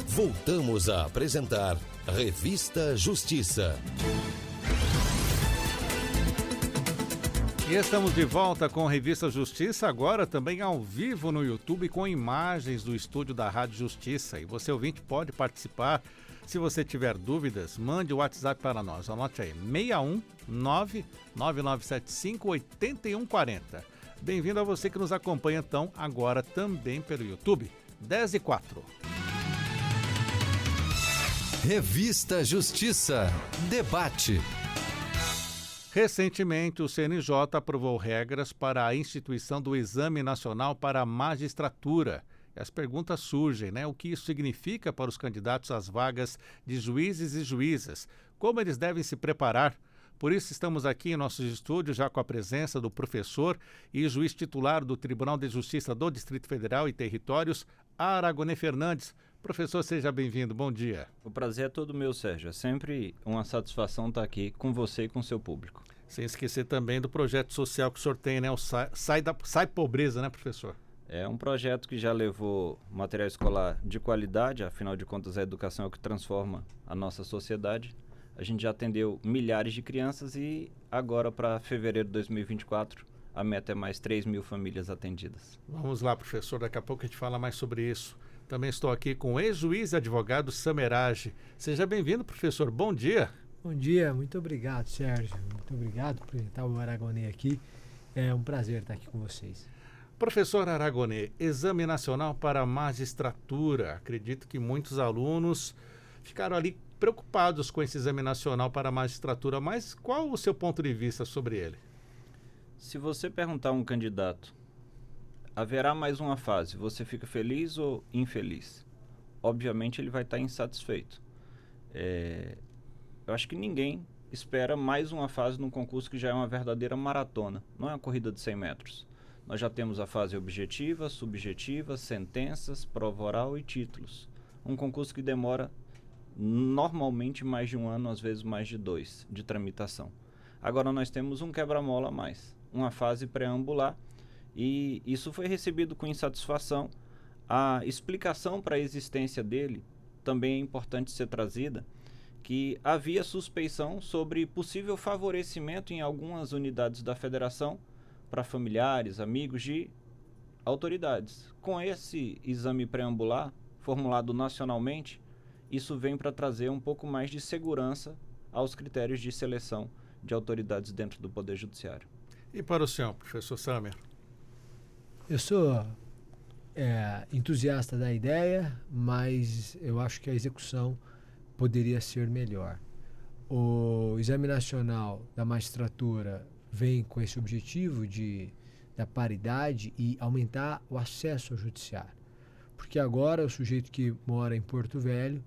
Voltamos a apresentar Revista Justiça. E estamos de volta com a Revista Justiça, agora também ao vivo no YouTube com imagens do estúdio da Rádio Justiça. E você, ouvinte, pode participar. Se você tiver dúvidas, mande o WhatsApp para nós. Anote aí, 619-9975-8140. Bem-vindo a você que nos acompanha, então, agora também pelo YouTube. 10h04. Revista Justiça. Debate. Recentemente, o CNJ aprovou regras para a instituição do Exame Nacional para a Magistratura. E as perguntas surgem, né? O que isso significa para os candidatos às vagas de juízes e juízas? Como eles devem se preparar? Por isso, estamos aqui em nossos estúdios já com a presença do professor e juiz titular do Tribunal de Justiça do Distrito Federal e Territórios, Aragonê Fernandes. Professor, seja bem-vindo. Bom dia. O prazer é todo meu, Sérgio. É sempre uma satisfação estar aqui com você e com o seu público. Sem esquecer também do projeto social que o senhor tem, né? O Sai Pobreza, né, professor? É um projeto que já levou material escolar de qualidade, afinal de contas a educação é o que transforma a nossa sociedade. A gente já atendeu milhares de crianças e agora para fevereiro de 2024 a meta é mais 3.000 famílias atendidas. Vamos lá, professor, daqui a pouco a gente fala mais sobre isso. Também estou aqui com o ex-juiz e advogado Samerage. Seja bem-vindo, professor. Bom dia. Bom dia, muito obrigado, Sérgio. Muito obrigado por apresentar o Aragonê aqui. É um prazer estar aqui com vocês. Professor Aragonê, Exame Nacional para a Magistratura. Acredito que muitos alunos ficaram ali preocupados com esse Exame Nacional para a Magistratura, mas qual o seu ponto de vista sobre ele? Se você perguntar a um candidato, haverá mais uma fase, você fica feliz ou infeliz? Obviamente ele vai estar insatisfeito. Eu acho que ninguém espera mais uma fase num concurso que já é uma verdadeira maratona, não é uma corrida de 100 metros. Nós já temos a fase objetiva, subjetiva, sentenças, prova oral e títulos. Um concurso que demora normalmente mais de um ano, às vezes mais de 2, de tramitação. Agora nós temos um quebra-mola a mais, uma fase pré-ambular, e isso foi recebido com insatisfação. A explicação para a existência dele também é importante ser trazida, que havia suspeição sobre possível favorecimento em algumas unidades da federação para familiares, amigos de autoridades. Com esse exame pré-ambular, formulado nacionalmente, isso vem para trazer um pouco mais de segurança aos critérios de seleção de autoridades dentro do Poder Judiciário. E para o senhor, professor Samer? Eu sou entusiasta da ideia, mas eu acho que a execução poderia ser melhor. O Exame Nacional da Magistratura vem com esse objetivo da paridade e aumentar o acesso ao judiciário. Porque agora o sujeito que mora em Porto Velho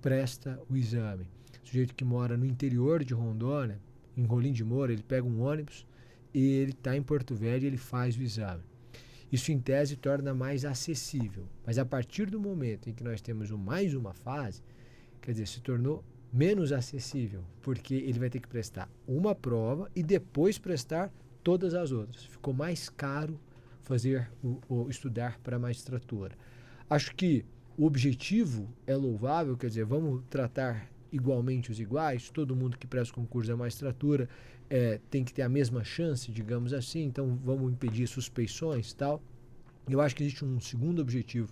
presta o exame. O sujeito que mora no interior de Rondônia, em Rolim de Moura, ele pega um ônibus e ele está em Porto Velho e ele faz o exame. Isso, em tese, torna mais acessível. Mas a partir do momento em que nós temos mais uma fase, quer dizer, se tornou menos acessível, porque ele vai ter que prestar uma prova e depois prestar todas as outras. Ficou mais caro fazer estudar para a magistratura. Acho que o objetivo é louvável, quer dizer, vamos tratar igualmente os iguais, todo mundo que presta o concurso da magistratura tem que ter a mesma chance, digamos assim, então vamos impedir suspeições e tal. Eu acho que existe um segundo objetivo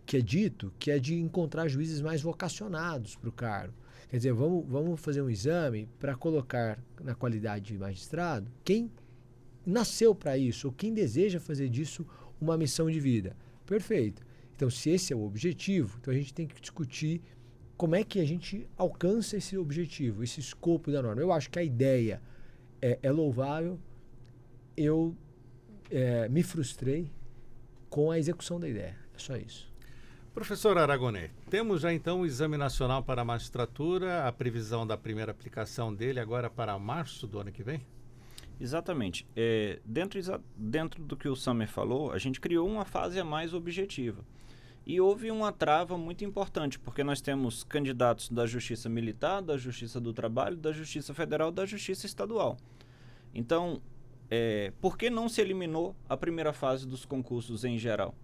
que é dito, que é de encontrar juízes mais vocacionados para o cargo. Quer dizer, vamos fazer um exame para colocar na qualidade de magistrado quem nasceu para isso, ou quem deseja fazer disso uma missão de vida. Perfeito. Então, se esse é o objetivo, então a gente tem que discutir como é que a gente alcança esse objetivo, esse escopo da norma. Eu acho que a ideia é louvável. Eu me frustrei com a execução da ideia. É só isso. Professor Aragonê, temos já então o Exame Nacional para a Magistratura, a previsão da primeira aplicação dele agora para março do ano que vem? Exatamente. Dentro do que o Samer falou, a gente criou uma fase a mais objetiva. E houve uma trava muito importante, porque nós temos candidatos da Justiça Militar, da Justiça do Trabalho, da Justiça Federal, da Justiça Estadual. Então, por que não se eliminou a primeira fase dos concursos em geral?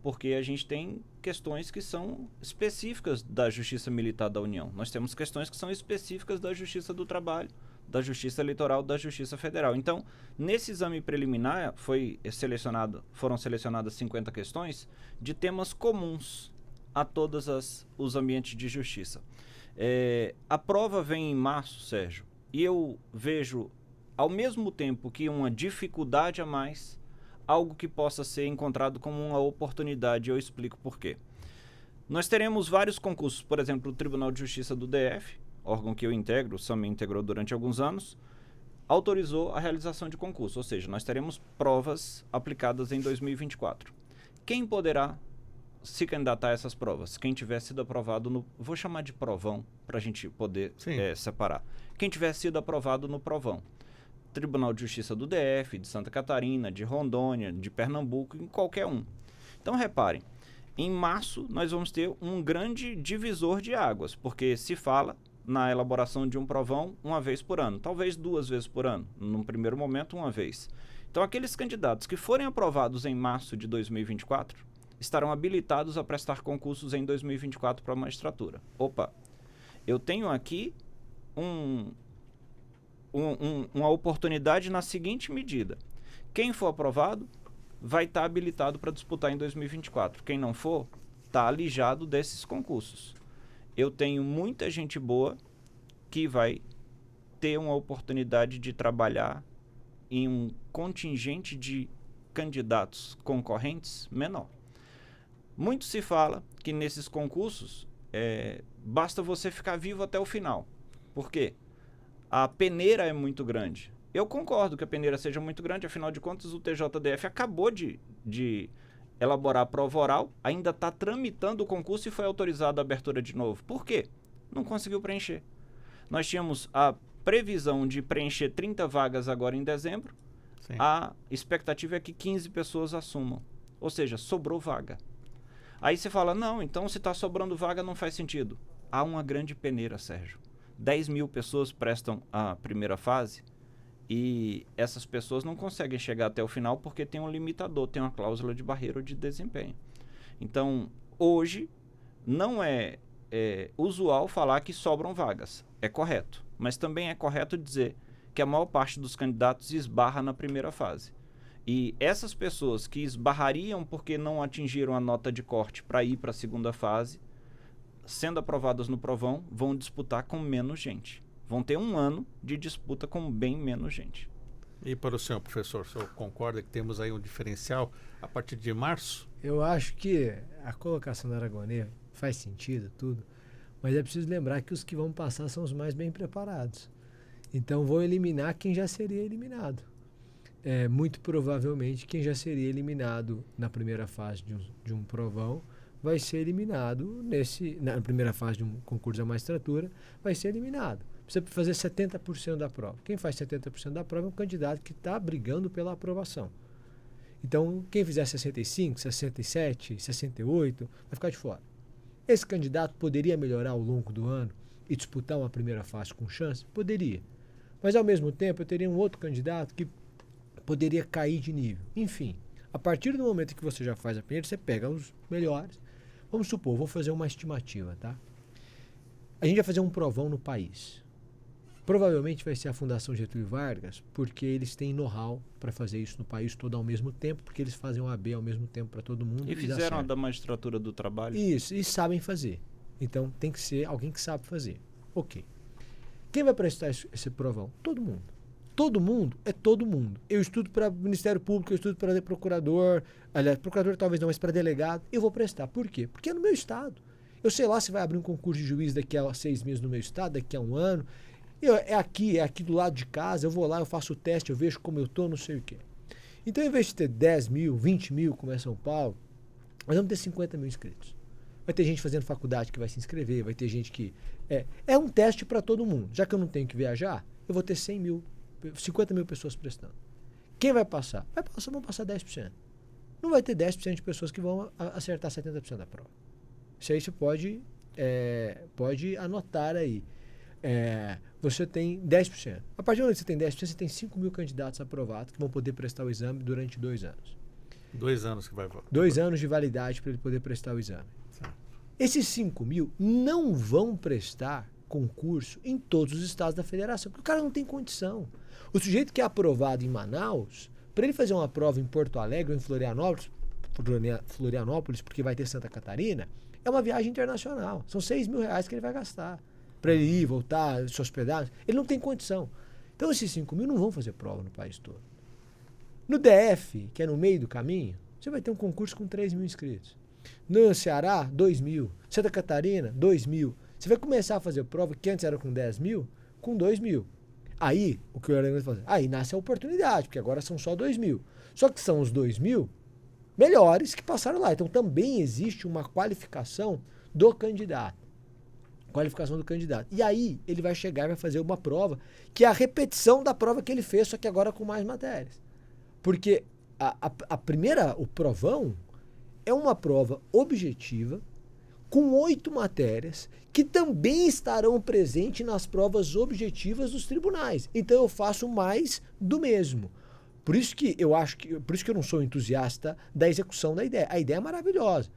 porque a gente tem questões que são específicas da Justiça Militar da União. Nós temos questões que são específicas da Justiça do Trabalho, da Justiça Eleitoral, da Justiça Federal. Então, nesse exame preliminar foram selecionadas 50 questões de temas comuns a todos os ambientes de justiça. A prova vem em março, Sérgio, e eu vejo, ao mesmo tempo que uma dificuldade a mais, algo que possa ser encontrado como uma oportunidade. Eu explico por quê. Nós teremos vários concursos, por exemplo, o Tribunal de Justiça do DF, órgão que eu integro, o SAM integrou durante alguns anos, autorizou a realização de concurso, ou seja, nós teremos provas aplicadas em 2024. Quem poderá se candidatar a essas provas? Quem tiver sido aprovado no... Vou chamar de provão, para a gente poder separar. Quem tiver sido aprovado no provão. Tribunal de Justiça do DF, de Santa Catarina, de Rondônia, de Pernambuco, em qualquer um. Então, reparem, em março nós vamos ter um grande divisor de águas, porque se fala na elaboração de um provão uma vez por ano, talvez 2 vezes por ano, num primeiro momento uma vez. Então aqueles candidatos que forem aprovados em março de 2024 estarão habilitados a prestar concursos em 2024 para a magistratura. Opa, eu tenho aqui uma oportunidade na seguinte medida: quem for aprovado vai estar habilitado para disputar em 2024. Quem não for, está alijado desses concursos. Eu tenho muita gente boa que vai ter uma oportunidade de trabalhar em um contingente de candidatos concorrentes menor. Muito se fala que nesses concursos basta você ficar vivo até o final. Por quê? A peneira é muito grande. Eu concordo que a peneira seja muito grande, afinal de contas o TJDF acabou de elaborar a prova oral, ainda está tramitando o concurso e foi autorizado a abertura de novo. Por quê? Não conseguiu preencher. Nós tínhamos a previsão de preencher 30 vagas agora em dezembro. Sim. A expectativa é que 15 pessoas assumam. Ou seja, sobrou vaga. Aí você fala, não, então se está sobrando vaga não faz sentido. Há uma grande peneira, Sérgio. 10 mil pessoas prestam a primeira fase e essas pessoas não conseguem chegar até o final porque tem um limitador, tem uma cláusula de barreira de desempenho. Então, hoje, não é usual falar que sobram vagas. É correto. Mas também é correto dizer que a maior parte dos candidatos esbarra na primeira fase. E essas pessoas que esbarrariam porque não atingiram a nota de corte para ir para a segunda fase, sendo aprovadas no provão, vão disputar com menos gente. Vão ter um ano de disputa com bem menos gente. E para o senhor, professor, o senhor concorda que temos aí um diferencial a partir de março? Eu acho que a colocação da Aragonês faz sentido, tudo, mas é preciso lembrar que os que vão passar são os mais bem preparados. Então vou eliminar quem já seria eliminado. Muito provavelmente quem já seria eliminado na primeira fase de um provão vai ser eliminado na primeira fase de um concurso da magistratura, vai ser eliminado. Precisa fazer 70% da prova. Quem faz 70% da prova é um candidato que está brigando pela aprovação. Então, quem fizer 65, 67, 68, vai ficar de fora. Esse candidato poderia melhorar ao longo do ano e disputar uma primeira fase com chance? Poderia. Mas, ao mesmo tempo, eu teria um outro candidato que poderia cair de nível. Enfim, a partir do momento que você já faz a peneira, você pega os melhores. Vamos supor, vou fazer uma estimativa, tá? A gente vai fazer um provão no país. Provavelmente vai ser a Fundação Getúlio Vargas, porque eles têm know-how para fazer isso no país todo ao mesmo tempo, porque eles fazem o AB ao mesmo tempo para todo mundo. E fizeram a da Magistratura do Trabalho. Isso, e sabem fazer. Então tem que ser alguém que sabe fazer. Ok. Quem vai prestar esse provão? Todo mundo. Todo mundo é todo mundo. Eu estudo para Ministério Público, eu estudo para procurador, aliás, procurador talvez não, mas para delegado. Eu vou prestar. Por quê? Porque é no meu estado. Eu sei lá se vai abrir um concurso de juiz daqui a 6 meses no meu estado, daqui a um ano. É aqui do lado de casa, eu vou lá, eu faço o teste, eu vejo como eu estou, não sei o quê. Então, em vez de ter 10 mil, 20 mil, como é São Paulo, nós vamos ter 50 mil inscritos. Vai ter gente fazendo faculdade que vai se inscrever, vai ter gente que... É um teste para todo mundo. Já que eu não tenho que viajar, eu vou ter 50 mil pessoas prestando. Quem vai passar? Vão passar 10%. Não vai ter 10% de pessoas que vão acertar 70% da prova. Isso aí você pode anotar aí. Você tem 10%. A partir do momento que você tem 10%, você tem 5 mil candidatos aprovados que vão poder prestar o exame durante 2 anos. 2 anos que vai... 2 anos de validade para ele poder prestar o exame. Certo. Esses 5 mil não vão prestar concurso em todos os estados da federação, porque o cara não tem condição. O sujeito que é aprovado em Manaus, para ele fazer uma prova em Porto Alegre ou em Florianópolis, porque vai ter Santa Catarina, é uma viagem internacional. São R$6.000 que ele vai gastar. Para ele ir, voltar, se hospedar. Ele não tem condição. Então esses 5 mil não vão fazer prova no país todo. No DF, que é no meio do caminho, você vai ter um concurso com 3 mil inscritos. No Ceará, 2 mil. Santa Catarina, 2 mil. Você vai começar a fazer prova que antes era com 10 mil, com 2 mil. Aí, o que o Aragão vai fazer? Aí nasce a oportunidade, porque agora são só 2 mil. Só que são os 2 mil melhores que passaram lá. Então também existe uma qualificação do candidato. Qualificação do candidato. E aí ele vai chegar e vai fazer uma prova que é a repetição da prova que ele fez, só que agora com mais matérias. Porque o provão é uma prova objetiva com 8 matérias que também estarão presentes nas provas objetivas dos tribunais. Então eu faço mais do mesmo. Por isso que eu não sou entusiasta da execução da ideia. A ideia é maravilhosa.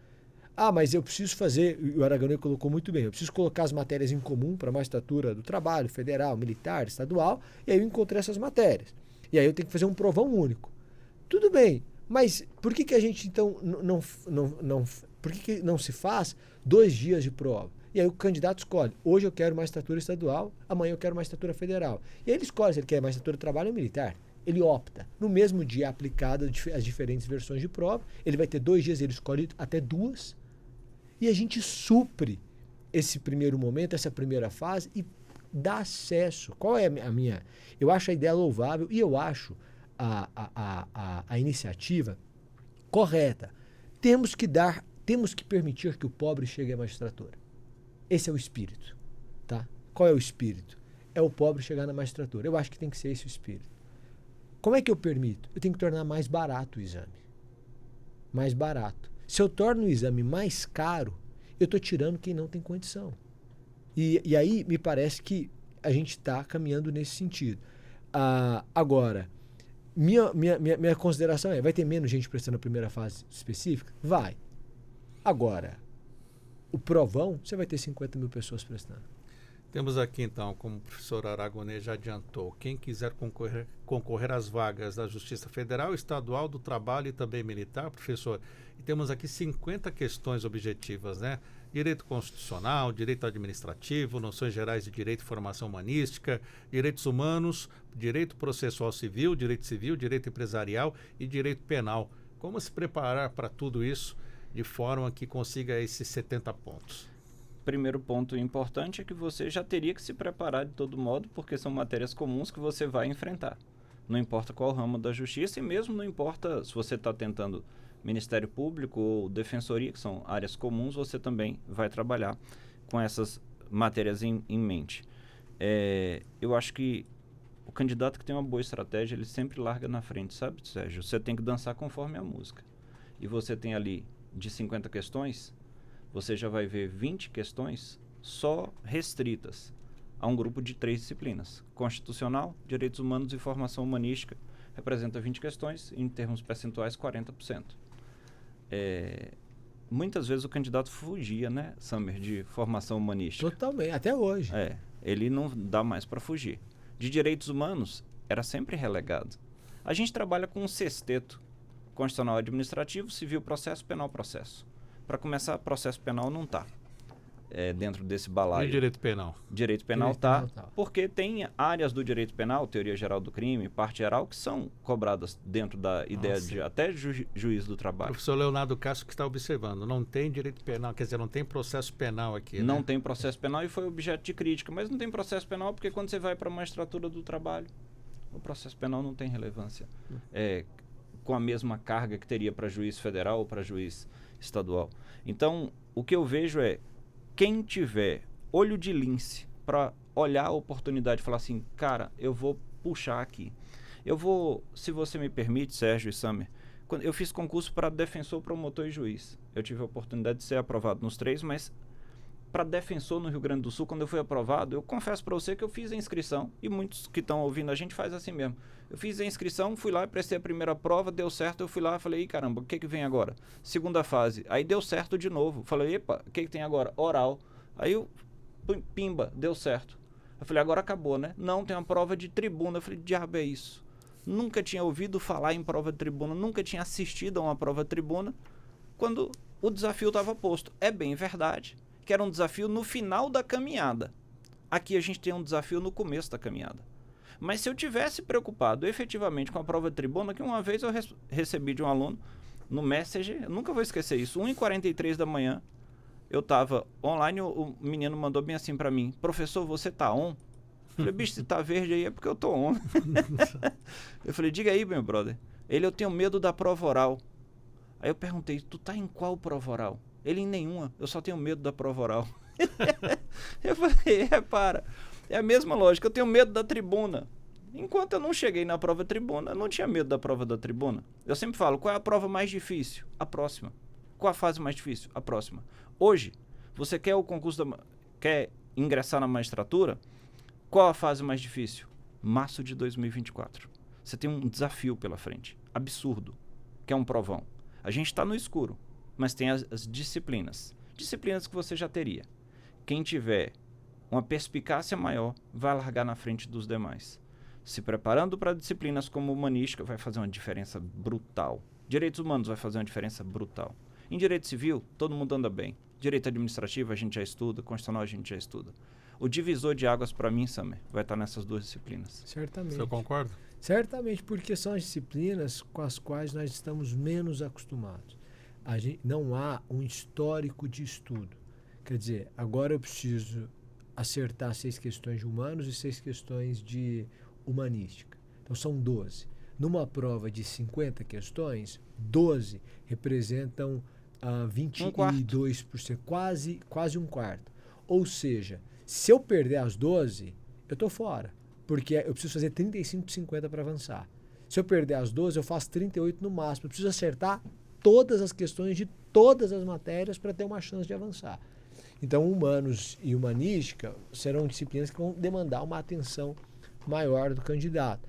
Ah, mas eu preciso fazer, o Aragonês colocou muito bem, eu preciso colocar as matérias em comum para a magistratura do trabalho, federal, militar, estadual, e aí eu encontrei essas matérias. E aí eu tenho que fazer um provão único. Tudo bem, mas por que a gente então por que não se faz 2 dias de prova? E aí o candidato escolhe, hoje eu quero magistratura estadual, amanhã eu quero magistratura federal. E aí ele escolhe se ele quer magistratura do trabalho ou militar. Ele opta. No mesmo dia aplicado as diferentes versões de prova, ele vai ter 2 dias, ele escolhe até 2. E a gente supre esse primeiro momento, essa primeira fase e dá acesso. Qual é a minha? Eu acho a ideia louvável e eu acho a iniciativa correta. Temos que permitir que o pobre chegue à magistratura. Esse é o espírito. Tá? Qual é o espírito? É o pobre chegar na magistratura. Eu acho que tem que ser esse o espírito. Como é que eu permito? Eu tenho que tornar mais barato o exame. Mais barato. Se eu torno o exame mais caro, eu estou tirando quem não tem condição. E aí me parece que a gente está caminhando nesse sentido. Agora, minha consideração vai ter menos gente prestando a primeira fase específica? Vai. Agora, o provão, você vai ter 50 mil pessoas prestando. Temos aqui, então, como o professor Aragonês já adiantou, quem quiser concorrer às vagas da Justiça Federal, Estadual, do Trabalho e também Militar, professor. E temos aqui 50 questões objetivas, né? Direito constitucional, direito administrativo, noções gerais de direito e formação humanística, direitos humanos, direito processual civil, direito empresarial e direito penal. Como se preparar para tudo isso de forma que consiga esses 70 pontos? Primeiro ponto importante é que você já teria que se preparar de todo modo, porque são matérias comuns que você vai enfrentar. Não importa qual ramo da justiça e mesmo não importa se você está tentando Ministério Público ou Defensoria, que são áreas comuns, você também vai trabalhar com essas matérias em mente. Eu acho que o candidato que tem uma boa estratégia, ele sempre larga na frente, sabe, Sérgio? Você tem que dançar conforme a música. E você tem ali de 50 questões, você já vai ver 20 questões só restritas a um grupo de 3 disciplinas. Constitucional, Direitos Humanos e Formação Humanística representa 20 questões, em termos percentuais, 40%. Muitas vezes o candidato fugia, né, Samer, de formação humanística. Totalmente, até hoje. Ele não dá mais para fugir. De Direitos Humanos, era sempre relegado. A gente trabalha com um sexteto: Constitucional, Administrativo, Civil, Processo, Penal, Processo. Para começar, processo penal não está dentro desse balaio. E direito penal? Direito penal está, porque tem áreas do direito penal, teoria geral do crime, parte geral, que são cobradas dentro da ideia de até juiz do trabalho. O professor Leonardo Castro que está observando, não tem direito penal, quer dizer, não tem processo penal aqui. Não tem processo penal e foi objeto de crítica, mas não tem processo penal porque quando você vai para a magistratura do trabalho, o processo penal não tem relevância com a mesma carga que teria para juiz federal ou para juiz estadual. Então, o que eu vejo é quem tiver olho de lince para olhar a oportunidade e falar assim, cara, eu vou puxar aqui. Eu vou, se você me permite, Sérgio e Samer, eu fiz concurso para defensor, promotor e juiz. Eu tive a oportunidade de ser aprovado nos 3, mas para defensor no Rio Grande do Sul, quando eu fui aprovado, eu confesso para você que eu fiz a inscrição, e muitos que estão ouvindo a gente faz assim mesmo. Eu fiz a inscrição, fui lá, prestei a primeira prova, deu certo, eu fui lá e falei, ih, caramba, o que vem agora? Segunda fase. Aí deu certo de novo. Falei, epa, o que tem agora? Oral. Aí eu, pimba, deu certo. Eu falei, agora acabou, né? Não, tem uma prova de tribuna. Eu falei, diabo é isso? Nunca tinha ouvido falar em prova de tribuna, nunca tinha assistido a uma prova de tribuna, quando o desafio estava posto. É bem verdade que era um desafio no final da caminhada. Aqui a gente tem um desafio no começo da caminhada. Mas se eu tivesse preocupado efetivamente com a prova de tribuna, que uma vez eu recebi de um aluno no Messenger, eu nunca vou esquecer isso, 1h43 da manhã, eu estava online, o menino mandou bem assim para mim, professor, você tá on? Eu falei, bicho, se tá verde aí é porque eu tô on. Eu falei, diga aí, meu brother. Eu tenho medo da prova oral. Aí eu perguntei, tu tá em qual prova oral? Ele, em nenhuma, eu só tenho medo da prova oral. Eu falei, repara, é a mesma lógica, eu tenho medo da tribuna. Enquanto eu não cheguei na prova tribuna, eu não tinha medo da prova da tribuna. Eu sempre falo, qual é a prova mais difícil? A próxima. Qual a fase mais difícil? A próxima. Hoje, você quer o concurso quer ingressar na magistratura? Qual a fase mais difícil? Março de 2024. Você tem um desafio pela frente, absurdo, que é um provão. A gente está no escuro, mas tem as disciplinas. Disciplinas que você já teria. Quem tiver uma perspicácia maior vai largar na frente dos demais. Se preparando para disciplinas como humanística vai fazer uma diferença brutal. Direitos humanos vai fazer uma diferença brutal. Em direito civil, todo mundo anda bem. Direito administrativo a gente já estuda, constitucional a gente já estuda. O divisor de águas para mim, Samer, vai estar nessas duas disciplinas. Certamente. Você concorda? Certamente, porque são as disciplinas com as quais nós estamos menos acostumados. Não há um histórico de estudo. Quer dizer, agora eu preciso acertar 6 questões de humanos e 6 questões de humanística. Então são 12. Numa prova de 50 questões, 12 representam 22%, quase um quarto. Ou seja, se eu perder as 12, eu estou fora. Porque eu preciso fazer 35 de 50 para avançar. Se eu perder as 12, eu faço 38 no máximo. Eu preciso acertar todas as questões de todas as matérias para ter uma chance de avançar. Então, humanos e humanística serão disciplinas que vão demandar uma atenção maior do candidato.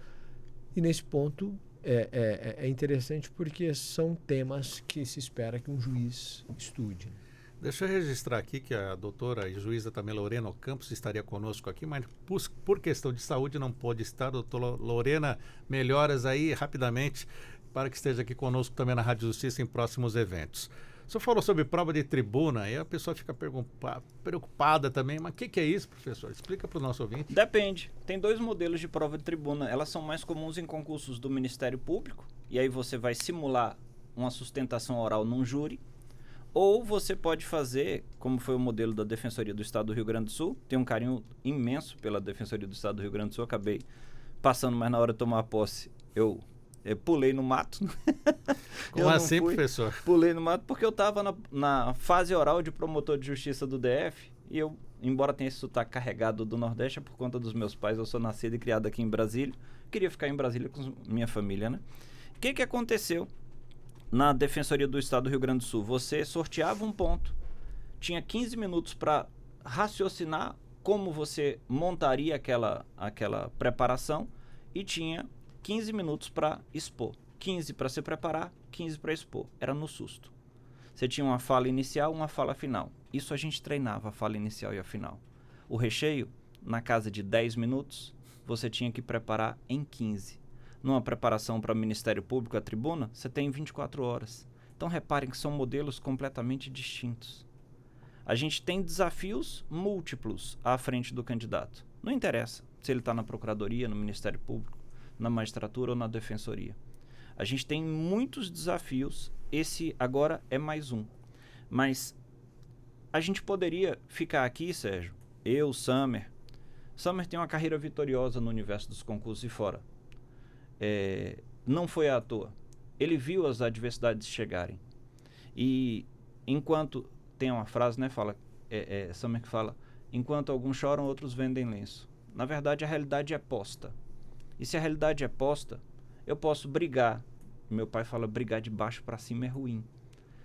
E nesse ponto é interessante porque são temas que se espera que um juiz estude. Deixa eu registrar aqui que a doutora e juíza também Lorena Campos estaria conosco aqui, mas por questão de saúde não pôde estar. Doutora Lorena, melhoras aí rapidamente para que esteja aqui conosco também na Rádio Justiça em próximos eventos. O senhor falou sobre prova de tribuna, e a pessoa fica preocupada também, mas o que é isso, professor? Explica para o nosso ouvinte. Depende. Tem 2 modelos de prova de tribuna. Elas são mais comuns em concursos do Ministério Público, e aí você vai simular uma sustentação oral num júri, ou você pode fazer, como foi o modelo da Defensoria do Estado do Rio Grande do Sul, tenho um carinho imenso pela Defensoria do Estado do Rio Grande do Sul, acabei passando, mas na hora de tomar posse, eu pulei no mato. Como assim, professor? Pulei no mato porque eu estava na fase oral de promotor de justiça do DF, e eu, embora tenha esse sotaque carregado do Nordeste, é por conta dos meus pais, eu sou nascido e criado aqui em Brasília, queria ficar em Brasília com minha família, né? O que aconteceu? Na Defensoria do Estado do Rio Grande do Sul, você sorteava um ponto, tinha 15 minutos para raciocinar como você montaria aquela preparação e tinha 15 minutos para expor. 15 para se preparar, 15 para expor. Era no susto. Você tinha uma fala inicial, uma fala final. Isso a gente treinava, a fala inicial e a final. O recheio, na casa de 10 minutos, você tinha que preparar em 15. Numa preparação para o Ministério Público, a tribuna, você tem 24 horas. Então, reparem que são modelos completamente distintos. A gente tem desafios múltiplos à frente do candidato. Não interessa se ele está na Procuradoria, no Ministério Público, na magistratura ou na Defensoria. A gente tem muitos desafios. Esse agora é mais um. Mas a gente poderia ficar aqui, Sérgio, eu, Samer. Samer tem uma carreira vitoriosa no universo dos concursos e fora. Não foi à toa. Ele viu as adversidades chegarem. E enquanto... Tem uma frase, né? Samer que fala: enquanto alguns choram, outros vendem lenço. Na verdade, a realidade é posta. E se a realidade é posta, eu posso brigar. Meu pai fala: brigar de baixo para cima é ruim.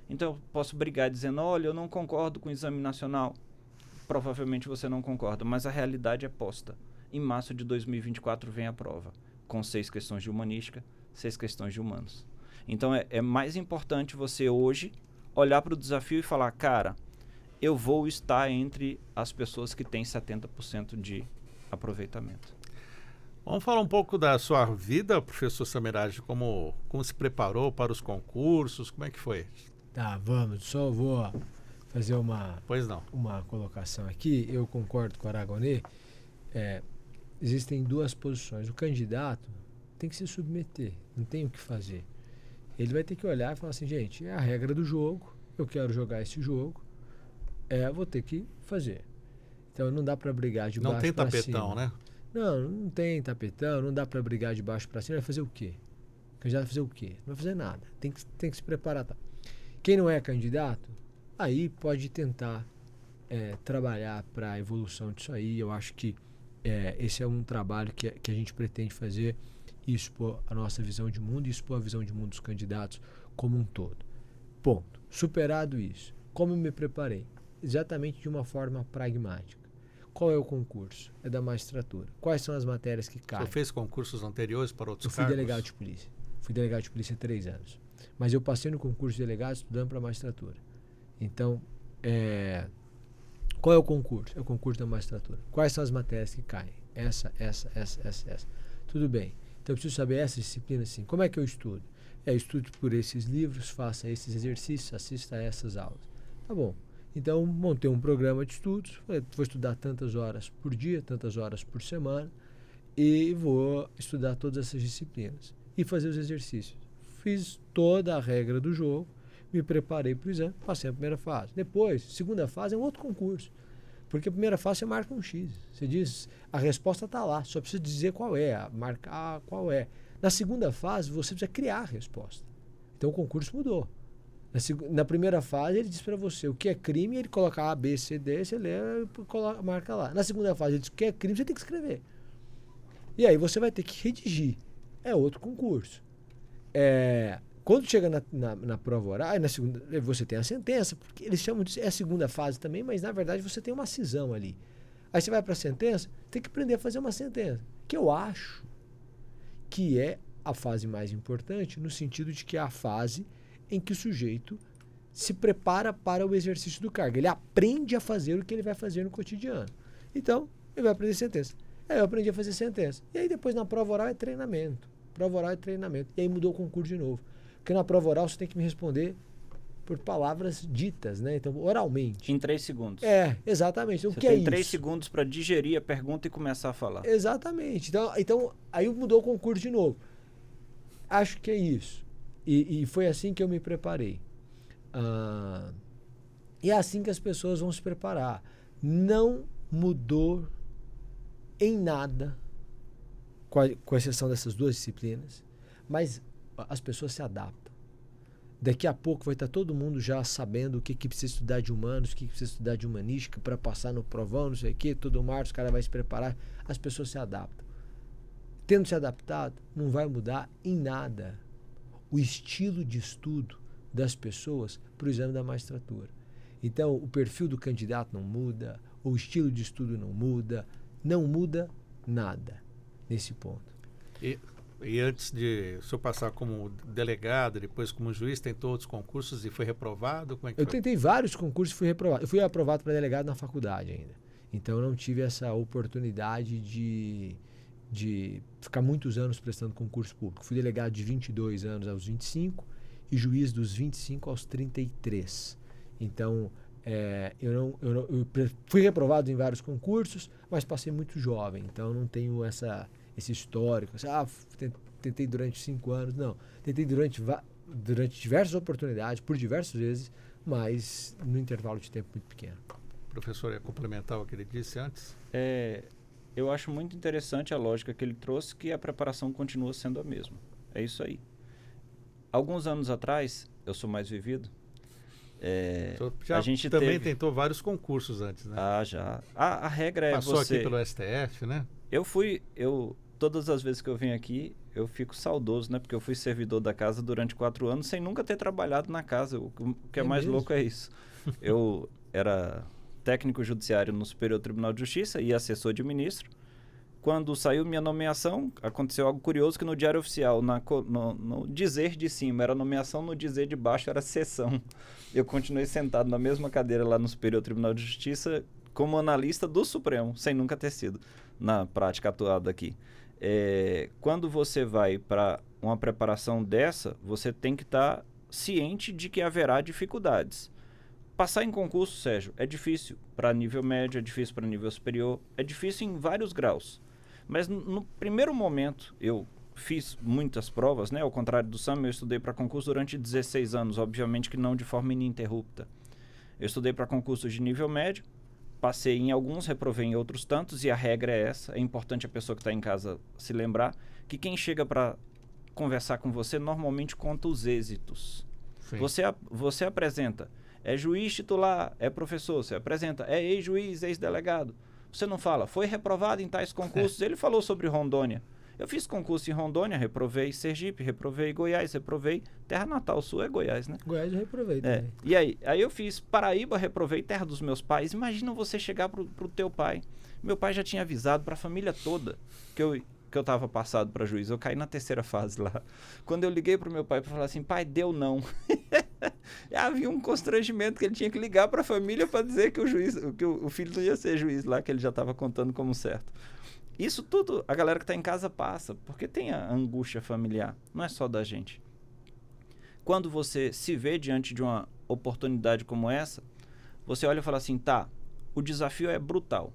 Então eu posso brigar dizendo: olha, eu não concordo com o exame nacional. provavelmente você não concorda, mas a realidade é posta. Em março de 2024 vem a prova, com 6 questões de humanística, 6 questões de humanos. Então é mais importante você hoje olhar para o desafio e falar, cara, eu vou estar entre as pessoas que têm 70% de aproveitamento. Vamos falar um pouco da sua vida, professor Samiraj, como se preparou para os concursos, como é que foi? Tá, vamos. Só vou fazer uma colocação aqui. Eu concordo com o Aragonê. Existem 2 posições. O candidato tem que se submeter, não tem o que fazer. Ele vai ter que olhar e falar assim, gente, é a regra do jogo, eu quero jogar esse jogo, vou ter que fazer. Então não dá para brigar de baixo para cima. Não tem tapetão, né? Não tem tapetão, não dá para brigar de baixo para cima. Vai fazer o quê? O candidato vai fazer o quê? Não vai fazer nada. Tem que se preparar. Tá? Quem não é candidato, aí pode tentar trabalhar para a evolução disso aí. Eu acho que esse é um trabalho que a gente pretende fazer e expor a nossa visão de mundo e expor a visão de mundo dos candidatos como um todo. Ponto. Superado isso, como eu me preparei? Exatamente de uma forma pragmática. Qual é o concurso? É da magistratura. Quais são as matérias que caem? Você fez concursos anteriores para outros cargos? Eu fui delegado de polícia. Fui delegado de polícia há 3 anos. Mas eu passei no concurso de delegado estudando para a magistratura. Então, qual é o concurso? É o concurso da magistratura. Quais são as matérias que caem? Essa. Tudo bem. Então eu preciso saber essa disciplina assim. Como é que eu estudo? Eu estudo por esses livros, faça esses exercícios, assista a essas aulas. Tá bom. Então montei um programa de estudos, vou estudar tantas horas por dia, tantas horas por semana e vou estudar todas essas disciplinas e fazer os exercícios. Fiz toda a regra do jogo, me preparei para o exame, passei a primeira fase. Depois, segunda fase é um outro concurso. Porque a primeira fase você marca um X. Você diz, a resposta está lá, só precisa dizer qual é, marcar qual é. Na segunda fase, você precisa criar a resposta. Então o concurso mudou. Na primeira fase, ele diz para você o que é crime, ele coloca A, B, C, D, você lê, marca lá. Na segunda fase, ele diz o que é crime, você tem que escrever. E aí você vai ter que redigir. É outro concurso. Quando chega na prova oral, na segunda, você tem a sentença, porque eles chamam de... É a segunda fase também, mas na verdade você tem uma cisão ali. Aí você vai para a sentença, tem que aprender a fazer uma sentença. Que eu acho que é a fase mais importante, no sentido de que é a fase em que o sujeito se prepara para o exercício do cargo. Ele aprende a fazer o que ele vai fazer no cotidiano. Então, ele vai aprender sentença. Aí eu aprendi a fazer sentença. E aí depois na prova oral é treinamento. Prova oral é treinamento. E aí mudou o concurso de novo. Porque na prova oral você tem que me responder por palavras ditas, né? Então, oralmente. Em 3 segundos. Exatamente. Você tem 3 segundos para digerir a pergunta e começar a falar. Exatamente. Então, aí mudou o concurso de novo. Acho que é isso. E foi assim que eu me preparei. E é assim que as pessoas vão se preparar. Não mudou em nada, com exceção dessas 2 disciplinas, mas as pessoas se adaptam. Daqui a pouco vai estar todo mundo já sabendo o que precisa estudar de humanos, o que precisa estudar de humanística para passar no provão, não sei o quê. Todo março o cara vai se preparar. As pessoas se adaptam. Tendo se adaptado, não vai mudar em nada o estilo de estudo das pessoas para o exame da magistratura. Então, o perfil do candidato não muda, o estilo de estudo não muda nada nesse ponto. E antes de o senhor passar como delegado, depois como juiz, tentou outros concursos e foi reprovado? Como é que eu foi? Tentei vários concursos e fui reprovado. Eu fui aprovado para delegado na faculdade ainda. Então eu não tive essa oportunidade de ficar muitos anos prestando concurso público. Fui delegado de 22 anos aos 25 e juiz dos 25 aos 33. Então eu fui reprovado em vários concursos, mas passei muito jovem. Então eu não tenho esse histórico, tentei durante 5 anos, não, tentei durante diversas oportunidades, por diversas vezes, mas no intervalo de tempo muito pequeno. Professor, ia complementar o que ele disse antes? Eu acho muito interessante a lógica que ele trouxe, que a preparação continua sendo a mesma. É isso aí. Alguns anos atrás, eu sou mais vivido, a gente também tentou vários concursos antes, né? Já. A regra é Passou aqui pelo STF, né? Todas as vezes que eu venho aqui, eu fico saudoso, né? Porque eu fui servidor da casa durante 4 anos sem nunca ter trabalhado na casa. O que é mais mesmo? louco é isso. Eu era técnico judiciário no Superior Tribunal de Justiça e assessor de ministro. Quando saiu minha nomeação, aconteceu algo curioso que no Diário Oficial, no dizer de cima era nomeação, no dizer de baixo era sessão. Eu continuei sentado na mesma cadeira lá no Superior Tribunal de Justiça como analista do Supremo, sem nunca ter sido, na prática atuada aqui. Quando você vai para uma preparação dessa, você tem que estar ciente de que haverá dificuldades. Passar em concurso, Sérgio, é difícil para nível médio, é difícil para nível superior, é difícil em vários graus. Mas no primeiro momento, eu fiz muitas provas, né? Ao contrário do Sam, eu estudei para concurso durante 16 anos, obviamente que não de forma ininterrupta. Eu estudei para concursos de nível médio, passei em alguns, reprovei em outros tantos, e a regra é essa. É importante a pessoa que está em casa se lembrar que quem chega para conversar com você normalmente conta os êxitos. Você apresenta, é juiz titular, é professor, você apresenta, é ex-juiz, ex-delegado. Você não fala, foi reprovado em tais concursos. Ele falou sobre Rondônia. Eu fiz concurso em Rondônia, reprovei Sergipe, reprovei Goiás, reprovei Terra Natal, Sul é Goiás, né? Goiás eu reprovei também. E aí eu fiz Paraíba, reprovei Terra dos meus pais. Imagina você chegar pro teu pai. Meu pai já tinha avisado para a família toda que eu estava passado para juiz. Eu caí na terceira fase lá. Quando eu liguei pro meu pai para falar assim, pai, deu não. Havia um constrangimento que ele tinha que ligar para a família para dizer que o filho não ia ser juiz lá, que ele já estava contando como certo. Isso tudo a galera que está em casa passa, porque tem a angústia familiar, não é só da gente. Quando você se vê diante de uma oportunidade como essa, você olha e fala assim, tá, o desafio é brutal,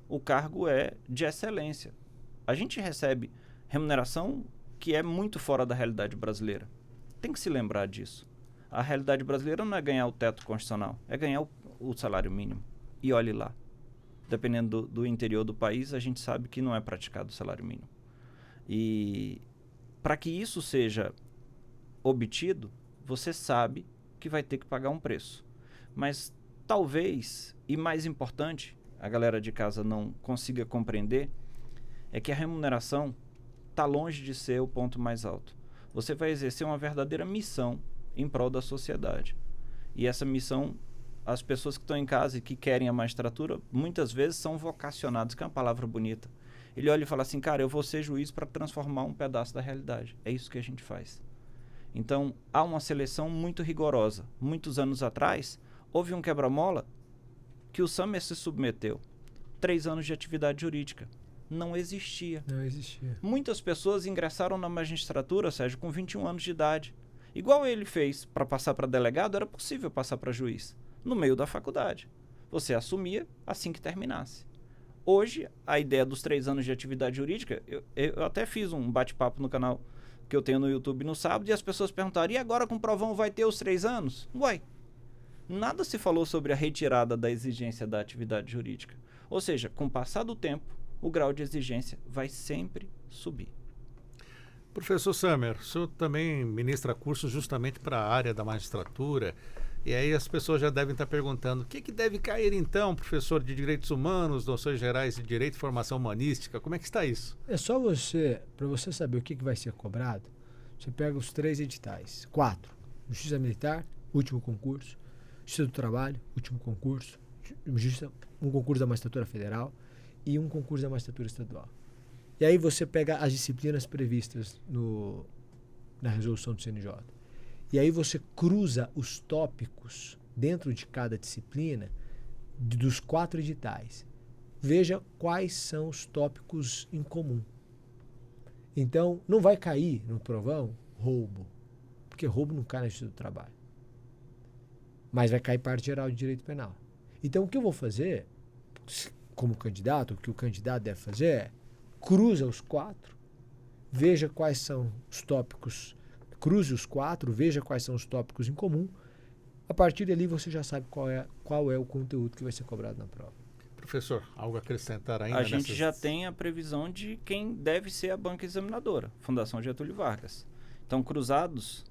o cargo é de excelência. A gente recebe remuneração que é muito fora da realidade brasileira. Tem que se lembrar disso. A realidade brasileira não é ganhar o teto constitucional, é ganhar o salário mínimo. E olhe lá. Dependendo do interior do país, a gente sabe que não é praticado o salário mínimo. E para que isso seja obtido, você sabe que vai ter que pagar um preço. Mas talvez, e mais importante, a galera de casa não consiga compreender, é que a remuneração está longe de ser o ponto mais alto. Você vai exercer uma verdadeira missão em prol da sociedade. E essa missão, as pessoas que estão em casa e que querem a magistratura, muitas vezes são vocacionados, que é uma palavra bonita. Ele olha e fala assim, cara, eu vou ser juiz para transformar um pedaço da realidade. É isso que a gente faz. Então, há uma seleção muito rigorosa. Muitos anos atrás, houve um quebra-mola que o Summer se submeteu. 3 anos de atividade jurídica. Não existia. Não existia. Muitas pessoas ingressaram na magistratura, Sérgio, com 21 anos de idade. Igual ele fez para passar para delegado, era possível passar para juiz. No meio da faculdade. Você assumia assim que terminasse. Hoje, a ideia dos 3 anos de atividade jurídica, eu até fiz um bate-papo no canal que eu tenho no YouTube no sábado, e as pessoas perguntaram, e agora com o provão vai ter os 3 anos? Uai, nada se falou sobre a retirada da exigência da atividade jurídica. Ou seja, com o passar do tempo, o grau de exigência vai sempre subir. Professor Summer, o senhor também ministra cursos justamente para a área da magistratura, e aí as pessoas já devem estar perguntando, o que deve cair então, professor de Direitos Humanos, noções gerais de Direito e Formação Humanística, como é que está isso? É só para você saber o que vai ser cobrado, você pega os 3 editais, 4, Justiça Militar, último concurso, Justiça do Trabalho, último concurso, um concurso da Magistratura Federal e um concurso da Magistratura Estadual. E aí você pega as disciplinas previstas na resolução do CNJ. E aí você cruza os tópicos dentro de cada disciplina dos 4 editais. Veja quais são os tópicos em comum. Então, não vai cair no provão roubo, porque roubo não cai na Justiça do Trabalho. Mas vai cair parte geral de direito penal. Então, o que eu vou fazer, como candidato, o que o candidato deve fazer é cruza os 4, veja quais são os tópicos, cruze os 4, veja quais são os tópicos em comum. A partir dali você já sabe qual é o conteúdo que vai ser cobrado na prova. Professor, algo a acrescentar ainda? A gente já tem a previsão de quem deve ser a banca examinadora, Fundação Getúlio Vargas. Então, cruzados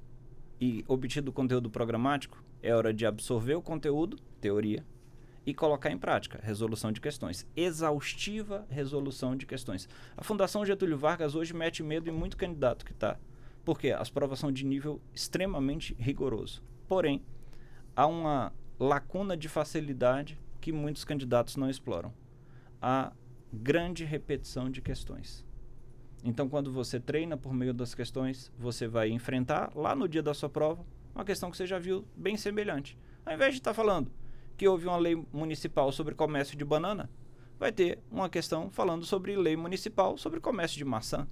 e obtido o conteúdo programático, é hora de absorver o conteúdo, teoria, e colocar em prática, resolução de questões. Exaustiva resolução de questões. A Fundação Getúlio Vargas hoje mete medo em muito candidato que está. Porque as provas são de nível extremamente rigoroso. Porém, há uma lacuna de facilidade que muitos candidatos não exploram: a grande repetição de questões. Então, quando você treina por meio das questões, você vai enfrentar lá no dia da sua prova uma questão que você já viu bem semelhante. Ao invés de estar falando que houve uma lei municipal sobre comércio de banana, vai ter uma questão falando sobre lei municipal sobre comércio de maçã.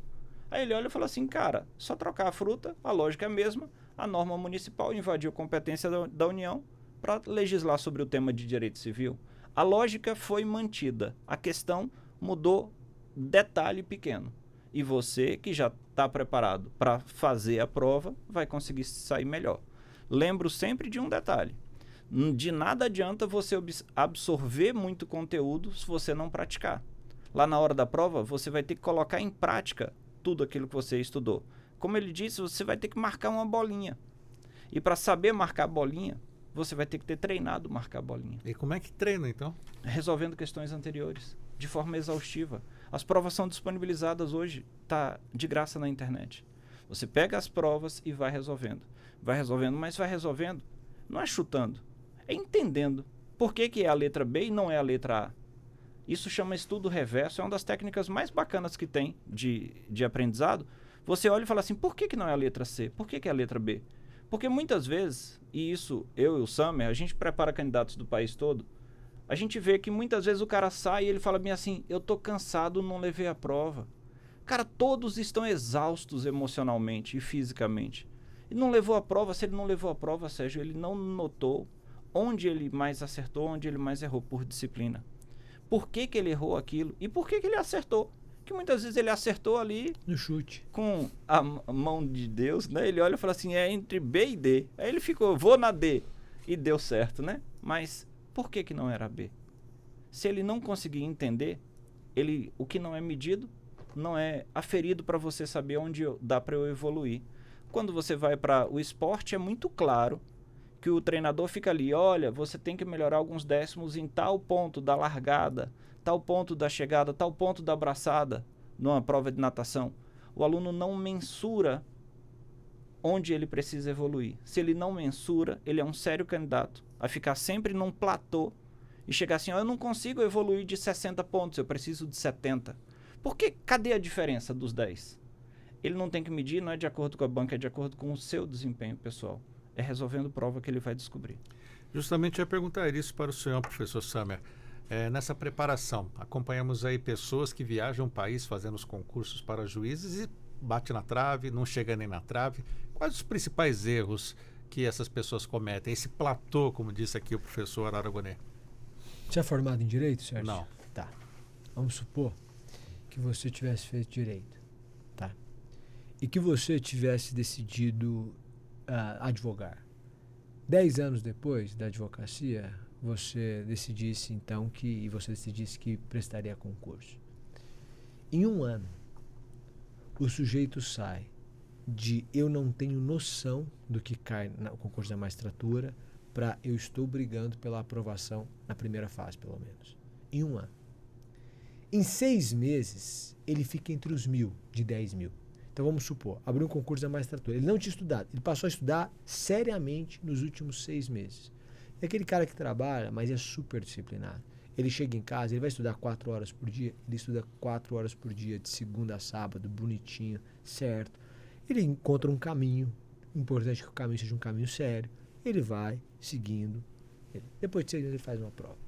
Aí ele olha e fala assim: cara, só trocar a fruta, a lógica é a mesma, a norma municipal invadiu competência da União para legislar sobre o tema de direito civil. A lógica foi mantida, a questão mudou detalhe pequeno. E você, que já está preparado para fazer a prova, vai conseguir sair melhor. Lembro sempre de um detalhe: de nada adianta você absorver muito conteúdo se você não praticar. Lá na hora da prova, você vai ter que colocar em prática tudo aquilo que você estudou. Como ele disse, você vai ter que marcar uma bolinha. E para saber marcar a bolinha, você vai ter que ter treinado marcar a bolinha. E como é que treina, então? Resolvendo questões anteriores, de forma exaustiva. As provas são disponibilizadas hoje, tá de graça na internet. Você pega as provas e vai resolvendo. Vai resolvendo, mas vai resolvendo, não é chutando, é entendendo por que é a letra B e não é a letra A. Isso chama estudo reverso, é uma das técnicas mais bacanas que tem de aprendizado. Você olha e fala assim: por que não é a letra C? Por que é a letra B? Porque muitas vezes, e isso eu e o Summer, a gente prepara candidatos do país todo, a gente vê que muitas vezes o cara sai e ele fala bem assim: eu tô cansado, não levei a prova. Cara, todos estão exaustos emocionalmente e fisicamente. E não levou a prova. Se ele não levou a prova, Sérgio, ele não notou onde ele mais acertou, onde ele mais errou por disciplina. Por que ele errou aquilo e por que ele acertou? Que muitas vezes ele acertou ali no chute, com a mão de Deus, né? Ele olha e fala assim: é entre B e D. Aí ele ficou: vou na D. E deu certo, né? Mas por que não era B? Se ele não conseguir entender, o que não é medido não é aferido para você saber onde dá para eu evoluir. Quando você vai para o esporte, é muito claro que o treinador fica ali: olha, você tem que melhorar alguns décimos em tal ponto da largada, tal ponto da chegada, tal ponto da braçada, numa prova de natação. O aluno não mensura onde ele precisa evoluir. Se ele não mensura, ele é um sério candidato a ficar sempre num platô e chegar assim: eu não consigo evoluir de 60 pontos, eu preciso de 70. Por que? Cadê a diferença dos 10? Ele não tem que medir, não é de acordo com a banca, é de acordo com o seu desempenho pessoal. É resolvendo prova que ele vai descobrir. Justamente eu ia perguntar isso para o senhor, professor Summer. Nessa preparação, acompanhamos aí pessoas que viajam o país fazendo os concursos para juízes e bate na trave, não chega nem na trave. Quais os principais erros que essas pessoas cometem? Esse platô, como disse aqui o professor Aragonê. Você é formado em Direito, Sérgio? Não. Tá. Vamos supor que você tivesse feito Direito, tá? E que você tivesse decidido advogar. 10 anos depois da advocacia, você decidisse que prestaria concurso. Em um ano, o sujeito sai de eu não tenho noção do que cai no concurso da magistratura para eu estou brigando pela aprovação na primeira fase, pelo menos. Em um ano. Em 6 meses, ele fica entre os 1.000, de 10.000. Então vamos supor, abriu um concurso da magistratura. Ele não tinha estudado, ele passou a estudar seriamente nos últimos 6 meses. É aquele cara que trabalha, mas é super disciplinado. Ele chega em casa, ele vai estudar 4 horas por dia, ele estuda 4 horas por dia, de segunda a sábado, bonitinho, certo. Ele encontra um caminho, importante que o caminho seja um caminho sério. Ele vai seguindo. Depois de 6 meses ele faz uma prova.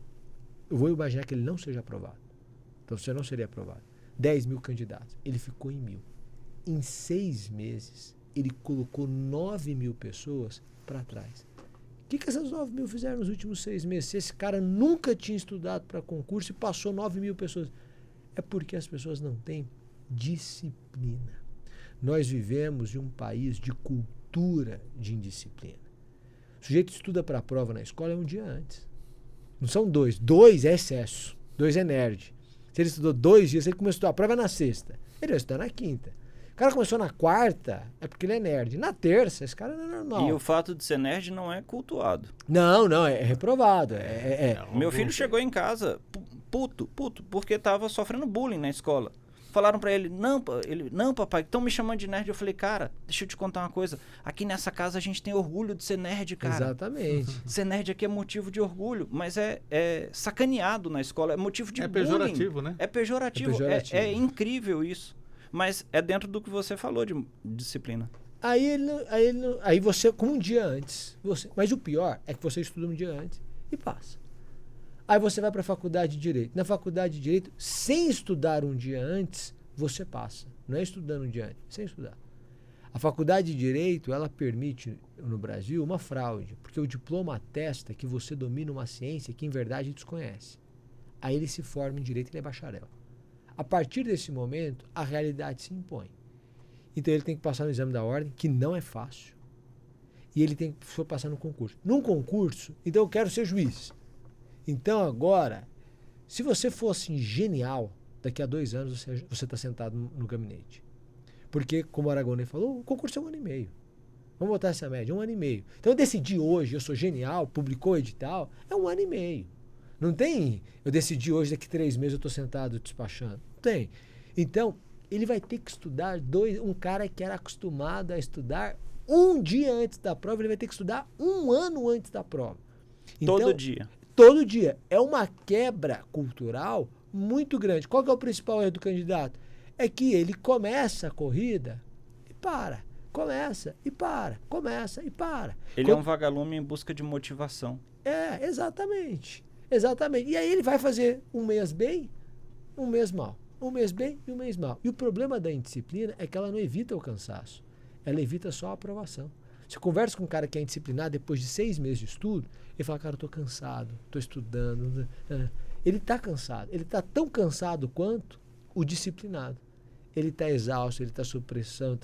Eu vou imaginar que ele não seja aprovado. Então você não seria aprovado. 10.000 candidatos. Ele ficou em 1.000. Em 6 meses, ele colocou 9.000 pessoas para trás. O que essas 9.000 fizeram nos últimos 6 meses? Se esse cara nunca tinha estudado para concurso e passou 9.000 pessoas. É porque as pessoas não têm disciplina. Nós vivemos em um país de cultura de indisciplina. O sujeito estuda para a prova na escola um dia antes. Não são 2. 2 é excesso. 2 é nerd. Se ele estudou 2 dias, ele começou a prova na sexta. Ele vai estudar na quinta. O cara começou na quarta, é porque ele é nerd. Na terça, esse cara não é normal. E o fato de ser nerd não é cultuado. Não, é reprovado. Meu filho chegou em casa puto, porque estava sofrendo bullying na escola. Falaram pra ele, não, papai, estão me chamando de nerd. Eu falei, cara, deixa eu te contar uma coisa. Aqui nessa casa a gente tem orgulho de ser nerd, cara. Exatamente. Ser nerd aqui é motivo de orgulho, mas é sacaneado na escola, é motivo de bullying. Pejorativo, né? É pejorativo, é incrível isso. Mas é dentro do que você falou de disciplina. Aí você, como um dia antes, mas o pior é que você estuda um dia antes e passa. Aí você vai para a faculdade de Direito. Na faculdade de Direito, sem estudar um dia antes, você passa. Não é estudando um dia antes, sem estudar. A faculdade de Direito, ela permite, no Brasil, uma fraude, porque o diploma atesta que você domina uma ciência que, em verdade, desconhece. Aí ele se forma em Direito e ele é bacharel. A partir desse momento, a realidade se impõe. Então ele tem que passar no exame da ordem, que não é fácil. E ele tem que passar no concurso. Num concurso, então eu quero ser juiz. Então agora, se você fosse genial, daqui a 2 anos você está sentado no gabinete. Porque, como o Aragonês falou, o concurso é 1 ano e meio. Vamos botar essa média, 1 ano e meio. Então eu decidi hoje, eu sou genial, publicou o edital, é 1 ano e meio. Não tem, eu decidi hoje, daqui 3 meses eu estou sentado despachando. Não tem. Então, ele vai ter que estudar um cara que era acostumado a estudar um dia antes da prova, ele vai ter que estudar 1 ano antes da prova. Então, todo dia. Todo dia. É uma quebra cultural muito grande. Qual que é o principal erro do candidato? É que ele começa a corrida e para. Começa e para. Começa e para. Ele é um vagalume em busca de motivação. Exatamente. Exatamente. E aí ele vai fazer um mês bem, um mês mal. Um mês bem e um mês mal. E o problema da indisciplina é que ela não evita o cansaço. Ela evita só a aprovação. Você conversa com um cara que é indisciplinado depois de 6 meses de estudo, ele fala, cara, eu tô cansado, tô estudando. Ele tá cansado. Ele tá tão cansado quanto o disciplinado. Ele tá exausto, ele tá sob pressão.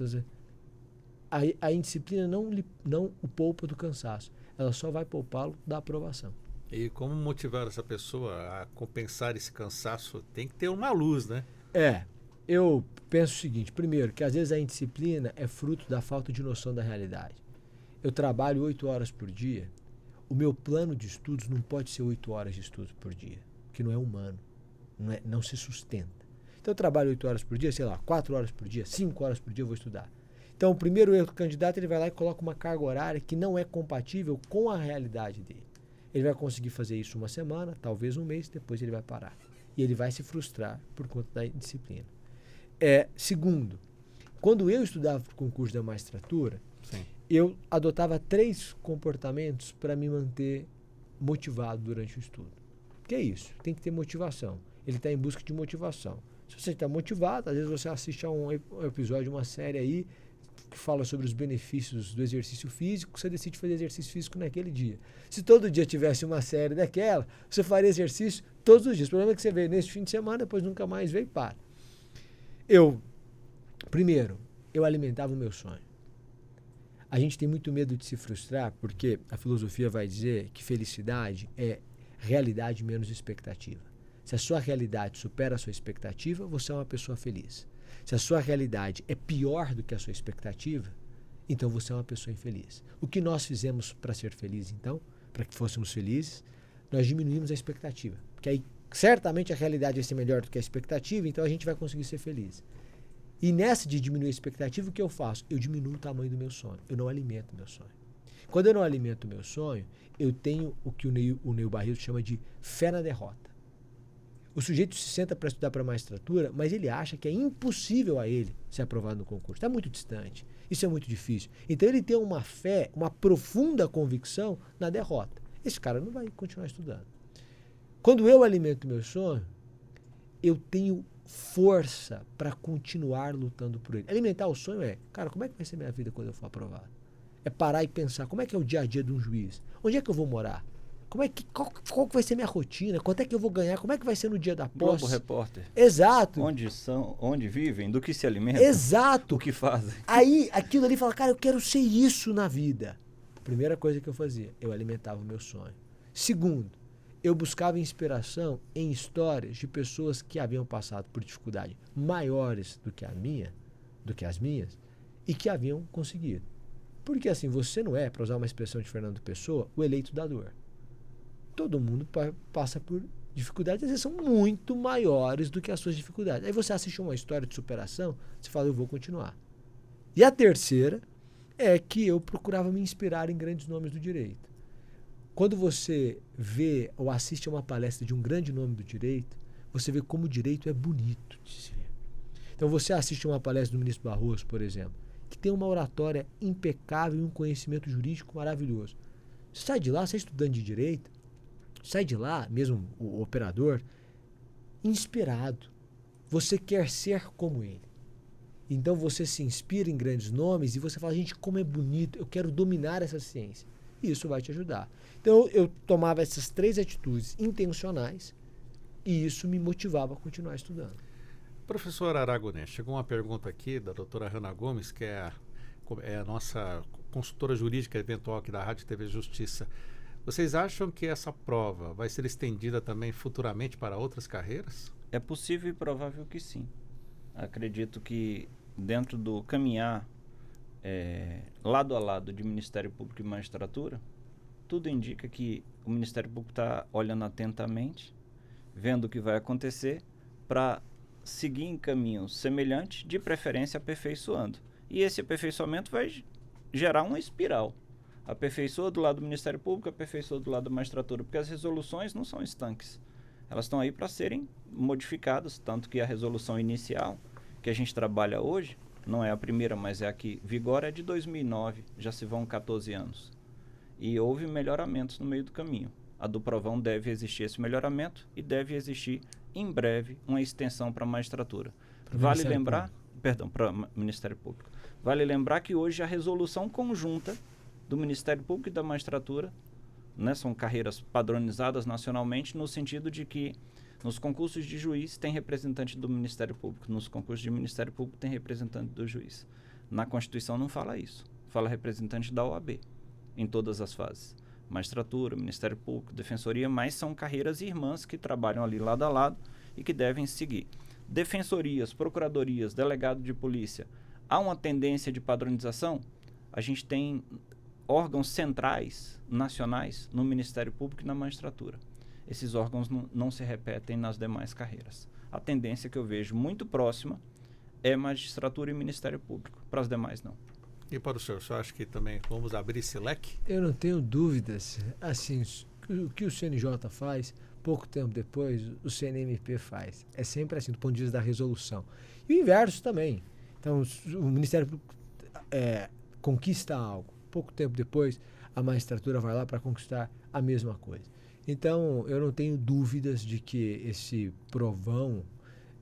A indisciplina não o poupa do cansaço. Ela só vai poupá-lo da aprovação. E como motivar essa pessoa a compensar esse cansaço? Tem que ter uma luz, né? Eu penso o seguinte, primeiro, que às vezes a indisciplina é fruto da falta de noção da realidade. Eu trabalho 8 horas por dia, o meu plano de estudos não pode ser 8 horas de estudos por dia, porque não é humano, não se sustenta. Então eu trabalho 8 horas por dia, 4 horas por dia, 5 horas por dia eu vou estudar. Então o primeiro erro do candidato, ele vai lá e coloca uma carga horária que não é compatível com a realidade dele. Ele vai conseguir fazer isso 1 semana, talvez 1 mês, depois ele vai parar. E ele vai se frustrar por conta da indisciplina. Segundo, quando eu estudava para o concurso da magistratura, Sim. eu adotava 3 comportamentos para me manter motivado durante o estudo. Que é isso? Tem que ter motivação. Ele está em busca de motivação. Se você está motivado, às vezes você assiste a um episódio de uma série aí que fala sobre os benefícios do exercício físico, você decide fazer exercício físico naquele dia. Se todo dia tivesse uma série daquela, você faria exercício todos os dias. O problema é que você veio nesse fim de semana, depois nunca mais veio e para. Primeiro, eu alimentava o meu sonho. A gente tem muito medo de se frustrar, porque a filosofia vai dizer que felicidade é realidade menos expectativa. Se a sua realidade supera a sua expectativa, você é uma pessoa feliz. Se a sua realidade é pior do que a sua expectativa, então você é uma pessoa infeliz. O que nós fizemos para ser felizes, então, para que fôssemos felizes, nós diminuímos a expectativa. Porque aí, certamente, a realidade vai ser melhor do que a expectativa, então a gente vai conseguir ser feliz. E nessa de diminuir a expectativa, o que eu faço? Eu diminuo o tamanho do meu sonho. Eu não alimento o meu sonho. Quando eu não alimento o meu sonho, eu tenho o que o Neil Barreto chama de fé na derrota. O sujeito se senta para estudar para a magistratura, mas ele acha que é impossível a ele ser aprovado no concurso. Está muito distante. Isso é muito difícil. Então ele tem uma fé, uma profunda convicção na derrota. Esse cara não vai continuar estudando. Quando eu alimento o meu sonho, eu tenho força para continuar lutando por ele. Alimentar o sonho cara, como é que vai ser minha vida quando eu for aprovado? É parar e pensar, como é que é o dia a dia de um juiz? Onde é que eu vou morar? Qual vai ser minha rotina? Quanto é que eu vou ganhar? Como é que vai ser no dia da posse? Globo Repórter. Exato. Onde vivem, do que se alimentam. Exato. O que fazem. Aí, aquilo ali fala, cara, eu quero ser isso na vida. Primeira coisa que eu fazia, eu alimentava o meu sonho. Segundo, eu buscava inspiração em histórias de pessoas que haviam passado por dificuldades maiores do que as minhas, e que haviam conseguido. Porque assim, você não é, para usar uma expressão de Fernando Pessoa, o eleito da dor. Todo mundo passa por dificuldades às vezes são muito maiores do que as suas dificuldades. Aí você assiste uma história de superação, você fala, eu vou continuar. E a terceira é que eu procurava me inspirar em grandes nomes do direito. Quando você vê ou assiste a uma palestra de um grande nome do direito, você vê como o direito é bonito de se ver. Então você assiste uma palestra do ministro Barroso, por exemplo, que tem uma oratória impecável e um conhecimento jurídico maravilhoso. Você sai de lá, você é estudante de direito, sai de lá, mesmo o operador, inspirado. Você quer ser como ele. Então você se inspira em grandes nomes e você fala, gente, como é bonito, eu quero dominar essa ciência. E isso vai te ajudar. Então eu tomava essas 3 atitudes intencionais e isso me motivava a continuar estudando. Professor Aragonês, chegou uma pergunta aqui da doutora Hanna Gomes, que é a nossa consultora jurídica eventual aqui da Rádio TV Justiça. Vocês acham que essa prova vai ser estendida também futuramente para outras carreiras? É possível e provável que sim. Acredito que dentro do caminhar lado a lado de Ministério Público e Magistratura, tudo indica que o Ministério Público está olhando atentamente, vendo o que vai acontecer, para seguir em caminho semelhante, de preferência aperfeiçoando. E esse aperfeiçoamento vai gerar uma espiral. Aperfeiçoa do lado do Ministério Público, aperfeiçoa do lado da magistratura, porque as resoluções não são estanques. Elas estão aí para serem modificadas, tanto que a resolução inicial que a gente trabalha hoje, não é a primeira, mas é a que vigora, é de 2009, já se vão 14 anos. E houve melhoramentos no meio do caminho. A do Provão deve existir esse melhoramento e deve existir, em breve, uma extensão para a magistratura. Vale lembrar, perdão, para o Ministério Público. Vale lembrar que hoje a resolução conjunta do Ministério Público e da magistratura, né, são carreiras padronizadas nacionalmente, no sentido de que nos concursos de juiz tem representante do Ministério Público, nos concursos de Ministério Público tem representante do juiz. Na Constituição não fala isso, fala representante da OAB, em todas as fases. Magistratura, Ministério Público, Defensoria, mas são carreiras irmãs que trabalham ali lado a lado e que devem seguir. Defensorias, procuradorias, delegado de polícia, há uma tendência de padronização? A gente tem órgãos centrais, nacionais, no Ministério Público e na magistratura. Esses órgãos não se repetem nas demais carreiras. A tendência que eu vejo muito próxima é magistratura e Ministério Público. Para as demais, não. E para o senhor acha que também vamos abrir esse leque? Eu não tenho dúvidas. Assim, o que o CNJ faz, pouco tempo depois, o CNMP faz. É sempre assim, do ponto de vista da resolução. E o inverso também. Então, o Ministério Público conquista algo. Pouco tempo depois, a magistratura vai lá para conquistar a mesma coisa. Então, eu não tenho dúvidas de que esse provão,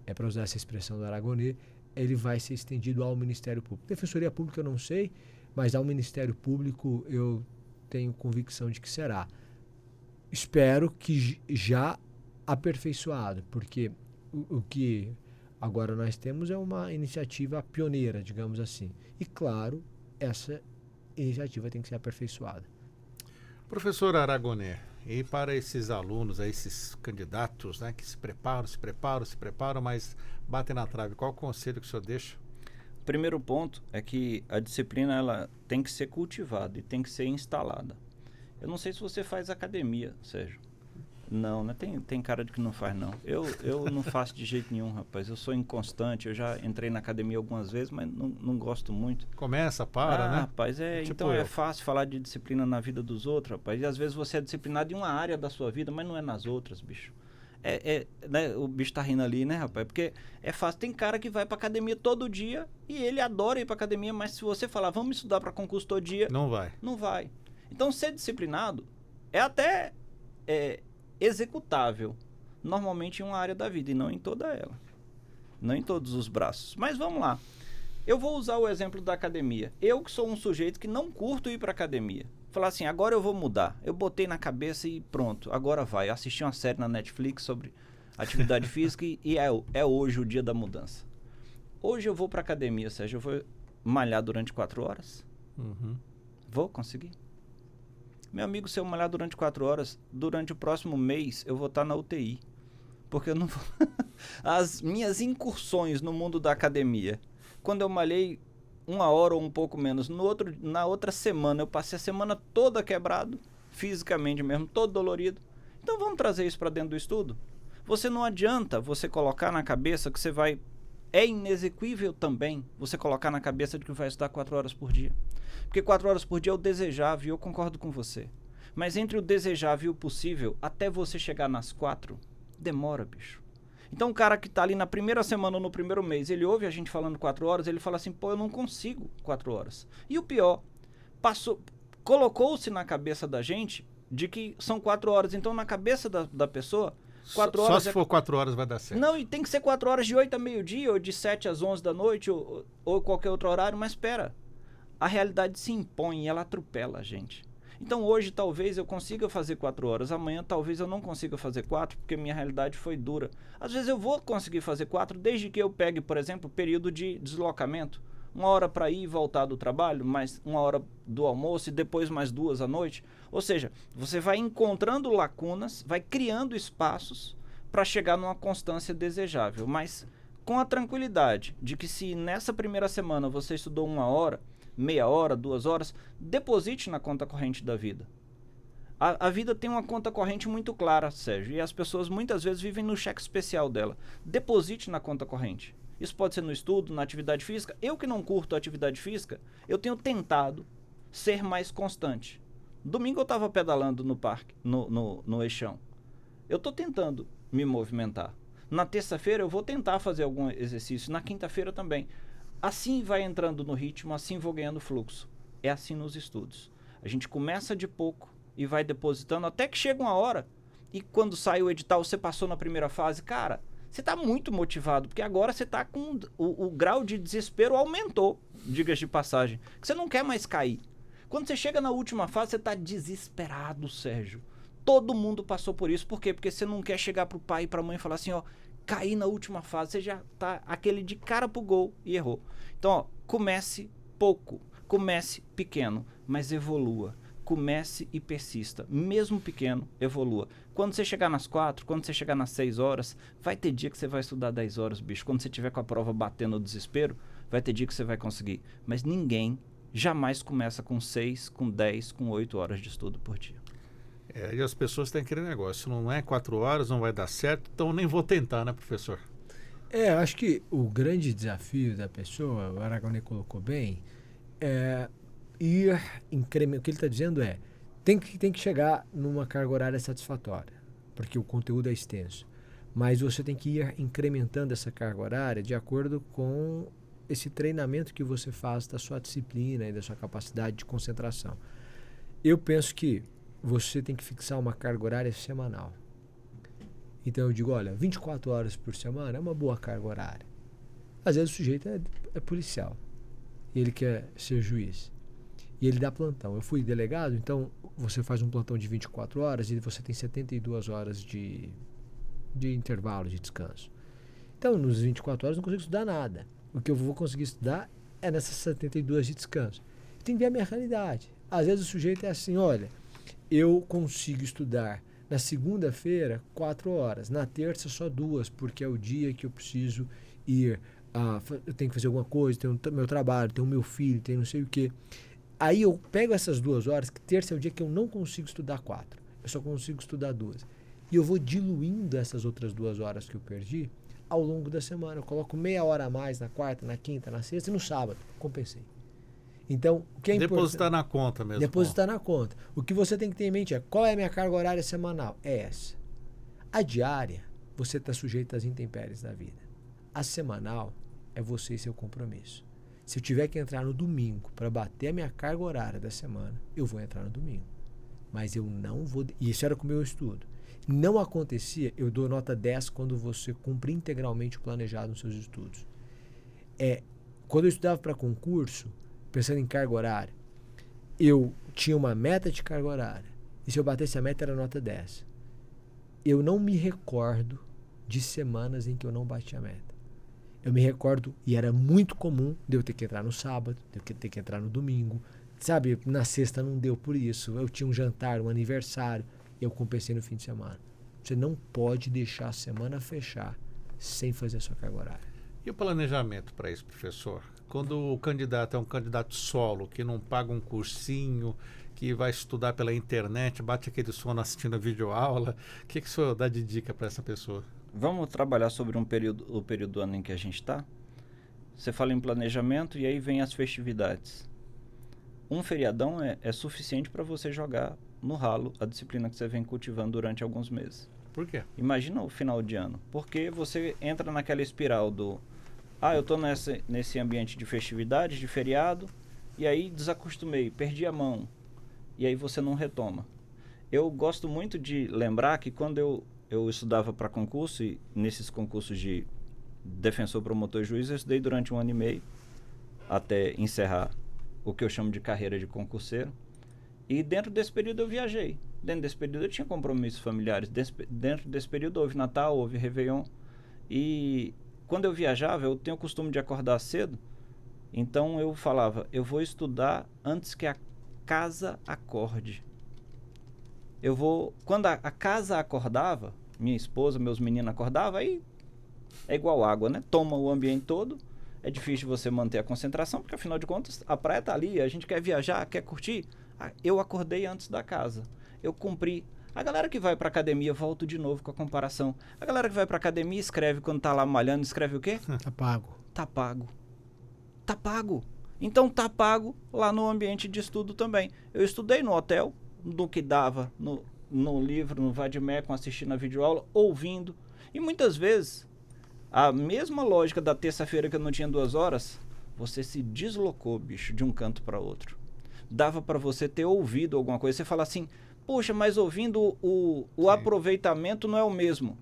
para usar essa expressão do Aragonês, ele vai ser estendido ao Ministério Público. Defensoria Pública eu não sei, mas ao Ministério Público eu tenho convicção de que será. Espero que já aperfeiçoado, porque o que agora nós temos é uma iniciativa pioneira, digamos assim. E, claro, essa iniciativa tem que ser aperfeiçoada. Professor Aragonês, e para esses alunos, esses candidatos, né, que se preparam, mas batem na trave, qual o conselho que o senhor deixa? O primeiro ponto é que a disciplina ela tem que ser cultivada e tem que ser instalada. Eu não sei se você faz academia, Sérgio. Não, né? Tem cara de que não faz, não. Eu não faço de jeito nenhum, rapaz. Eu sou inconstante, eu já entrei na academia algumas vezes, mas não gosto muito. Começa, para, né? Rapaz, Tipo então eu. é fácil falar de disciplina na vida dos outros, rapaz. E às vezes você é disciplinado em uma área da sua vida, mas não é nas outras, bicho. Né? O bicho tá rindo ali, né, rapaz? Porque é fácil. Tem cara que vai pra academia todo dia e ele adora ir pra academia, mas se você falar, vamos estudar pra concurso todo dia... Não vai. Não vai. Então, ser disciplinado é até executável, normalmente em uma área da vida e não em toda ela. Não em todos os braços. Mas vamos lá. Eu vou usar o exemplo da academia. Eu que sou um sujeito que não curto ir pra academia. Falar assim, agora eu vou mudar. Eu botei na cabeça e pronto, agora vai. Eu assisti uma série na Netflix sobre atividade física e é hoje o dia da mudança. Hoje eu vou pra academia, Sérgio, eu vou malhar durante 4 horas. Uhum. Vou conseguir? Meu amigo, se eu malhar durante 4 horas, durante o próximo mês eu vou estar na UTI. Porque eu não vou... As minhas incursões no mundo da academia, quando eu malhei 1 hora ou um pouco menos, na outra semana eu passei a semana toda quebrado, fisicamente mesmo, todo dolorido. Então vamos trazer isso para dentro do estudo? Você não adianta você colocar na cabeça que você vai... É inexequível também você colocar na cabeça de que vai estudar 4 horas por dia. Porque 4 horas por dia é o desejável, e eu concordo com você. Mas entre o desejável e o possível, até você chegar nas 4, demora, bicho. Então o cara que está ali na primeira semana ou no primeiro mês, ele ouve a gente falando 4 horas, ele fala assim, pô, eu não consigo 4 horas. E o pior, colocou-se na cabeça da gente de que são 4 horas. Então na cabeça da pessoa... 4 horas só se for 4 horas vai dar certo. Não, e tem que ser 4 horas de 8 a meio-dia, ou de 7 às 11 da noite, ou qualquer outro horário, mas espera. A realidade se impõe e ela atropela a gente. Então hoje talvez eu consiga fazer 4 horas, amanhã talvez eu não consiga fazer 4, porque minha realidade foi dura. Às vezes eu vou conseguir fazer 4, desde que eu pegue, por exemplo, o período de deslocamento. 1 hora para ir e voltar do trabalho, mais 1 hora do almoço e depois mais 2 à noite. Ou seja, você vai encontrando lacunas, vai criando espaços para chegar numa constância desejável. Mas com a tranquilidade de que se nessa primeira semana você estudou 1 hora, meia hora, 2 horas, deposite na conta corrente da vida. A vida tem uma conta corrente muito clara, Sérgio, e as pessoas muitas vezes vivem no cheque especial dela. Deposite na conta corrente. Isso pode ser no estudo, na atividade física. Eu que não curto a atividade física, eu tenho tentado ser mais constante. Domingo eu estava pedalando no parque, no Eixão. Eu estou tentando me movimentar. Na terça-feira eu vou tentar fazer algum exercício. Na quinta-feira também. Assim vai entrando no ritmo, assim vou ganhando fluxo. É assim nos estudos. A gente começa de pouco e vai depositando até que chega uma hora. E quando sai o edital, você passou na primeira fase, cara... Você está muito motivado, porque agora você está com... O grau de desespero aumentou, diga-se de passagem. Que você não quer mais cair. Quando você chega na última fase, você está desesperado, Sérgio. Todo mundo passou por isso. Por quê? Porque você não quer chegar para o pai e para a mãe e falar assim, ó, caí na última fase. Você já está aquele de cara pro gol e errou. Então, ó, comece pouco, comece pequeno, mas evolua. Comece e persista. Mesmo pequeno, evolua. Quando você chegar nas 4, quando você chegar nas 6 horas, vai ter dia que você vai estudar 10 horas, bicho. Quando você tiver com a prova batendo o desespero, vai ter dia que você vai conseguir. Mas ninguém jamais começa com 6, com 10, com 8 horas de estudo por dia. E as pessoas têm aquele negócio, não é 4 horas, não vai dar certo, então nem vou tentar, né, professor? Eu acho que o grande desafio da pessoa, o Aragonê colocou bem, é ir incrementando. O que ele está dizendo é, tem que chegar numa carga horária satisfatória, porque o conteúdo é extenso. Mas você tem que ir incrementando essa carga horária de acordo com esse treinamento que você faz da sua disciplina e da sua capacidade de concentração. Eu penso que você tem que fixar uma carga horária semanal. Então eu digo, olha, 24 horas por semana é uma boa carga horária. Às vezes o sujeito é policial e ele quer ser juiz. E ele dá plantão. Eu fui delegado, então você faz um plantão de 24 horas e você tem 72 horas de intervalo, de descanso. Então, nos 24 horas eu não consigo estudar nada. O que eu vou conseguir estudar é nessas 72 de descanso. Tem que ver a minha realidade. Às vezes o sujeito é assim, olha, eu consigo estudar na segunda-feira 4 horas, na terça só 2, porque é o dia que eu preciso ir, eu tenho que fazer alguma coisa, tenho meu trabalho, tenho meu filho, tenho não sei o quê. Aí eu pego essas 2 horas, que terça é o dia que eu não consigo estudar 4. Eu só consigo estudar 2. E eu vou diluindo essas outras 2 horas que eu perdi ao longo da semana. Eu coloco meia hora a mais na quarta, na quinta, na sexta e no sábado. Compensei. Então, o que é importante... Depositar na conta mesmo. Depositar na conta. O que você tem que ter em mente é, qual é a minha carga horária semanal? É essa. A diária, você está sujeito às intempéries da vida. A semanal é você e seu compromisso. Se eu tiver que entrar no domingo para bater a minha carga horária da semana, eu vou entrar no domingo. Mas eu não vou... E isso era com o meu estudo. Não acontecia, eu dou nota 10 quando você cumpre integralmente o planejado nos seus estudos. Quando eu estudava para concurso, pensando em carga horária, eu tinha uma meta de carga horária. E se eu batesse a meta, era nota 10. Eu não me recordo de semanas em que eu não bati a meta. Eu me recordo, e era muito comum, de eu ter que entrar no sábado, de eu ter que entrar no domingo. Sabe, na sexta não deu por isso. Eu tinha um jantar, um aniversário, e eu compensei no fim de semana. Você não pode deixar a semana fechar sem fazer a sua carga horária. E o planejamento para isso, professor? Quando o candidato é um candidato solo, que não paga um cursinho, que vai estudar pela internet, bate aquele sono assistindo a videoaula. O que o senhor dá de dica para essa pessoa? Vamos trabalhar sobre o período do ano em que a gente está? Você fala em planejamento e aí vem as festividades. Um feriadão é suficiente para você jogar no ralo a disciplina que você vem cultivando durante alguns meses. Por quê? Imagina o final de ano. Porque você entra naquela espiral do... eu estou nesse ambiente de festividade, de feriado, e aí desacostumei, perdi a mão. E aí você não retoma. Eu gosto muito de lembrar que quando eu estudava para concurso, e nesses concursos de defensor, promotor e juiz, eu estudei durante 1 ano e meio, até encerrar o que eu chamo de carreira de concurseiro. E dentro desse período eu viajei. Dentro desse período eu tinha compromissos familiares. Dentro desse período houve Natal, houve Réveillon. E quando eu viajava, eu tenho o costume de acordar cedo. Então eu falava, eu vou estudar antes que a casa acorde. Quando a casa acordava, minha esposa, meus meninos acordavam, aí é igual água, né? Toma o ambiente todo. É difícil você manter a concentração, porque afinal de contas a praia tá ali, a gente quer viajar, quer curtir. Eu acordei antes da casa. Eu cumpri. A galera que vai pra academia, volto de novo com a comparação. A galera que vai pra academia escreve quando tá lá malhando, escreve o quê? Tá pago. Tá pago. Tá pago. Então tá pago lá no ambiente de estudo também. Eu estudei no hotel, do que dava no livro, no Vademecum, assistindo a videoaula, ouvindo. E muitas vezes, a mesma lógica da terça-feira que eu não tinha 2 horas, você se deslocou, bicho, de um canto para outro. Dava para você ter ouvido alguma coisa. Você fala assim, poxa, mas ouvindo o aproveitamento não é o mesmo.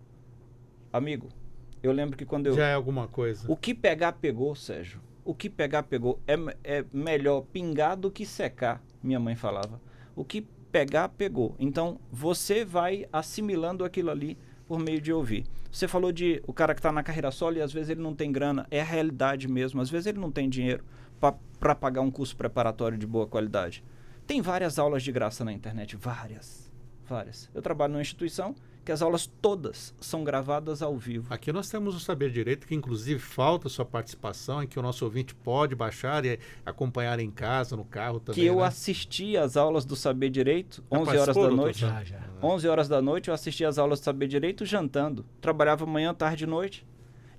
Amigo, eu lembro que quando eu... Já é alguma coisa. O que pegar, pegou, Sérgio. O que pegar, pegou. É melhor pingar do que secar, minha mãe falava. O que pegar, pegou. Então, você vai assimilando aquilo ali por meio de ouvir. Você falou de o cara que está na carreira solo e às vezes ele não tem grana. É a realidade mesmo. Às vezes ele não tem dinheiro para pagar um curso preparatório de boa qualidade. Tem várias aulas de graça na internet. Várias. Eu trabalho numa instituição que as aulas todas são gravadas ao vivo. Aqui nós temos o Saber Direito, que inclusive falta sua participação, em que o nosso ouvinte pode baixar e acompanhar em casa, no carro também. Que eu né? assisti às aulas do Saber Direito, 11 horas da noite. Já. 11 horas da noite eu assisti às aulas do Saber Direito jantando. Trabalhava manhã, tarde e noite.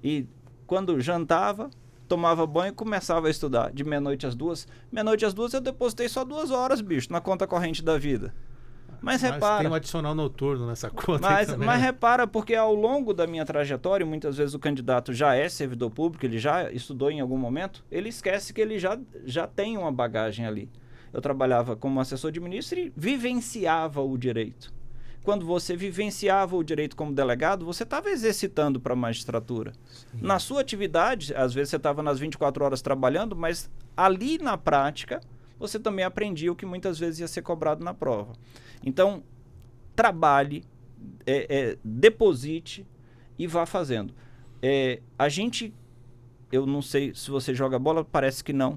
E quando jantava, tomava banho e começava a estudar. De meia-noite às 2. Meia-noite às 2 eu depositei só 2 horas, bicho, na conta corrente da vida. Mas repara... tem um adicional noturno nessa conta. Mas repara, porque ao longo da minha trajetória, muitas vezes o candidato já é servidor público, ele já estudou em algum momento, ele esquece que ele já tem uma bagagem ali. Eu trabalhava como assessor de ministro e vivenciava o direito. Quando você vivenciava o direito como delegado, você estava exercitando para a magistratura. Sim. Na sua atividade, às vezes você estava nas 24 horas trabalhando, mas ali na prática, você também aprendia o que muitas vezes ia ser cobrado na prova. Então, trabalhe, deposite e vá fazendo. Eu não sei se você joga bola, parece que não.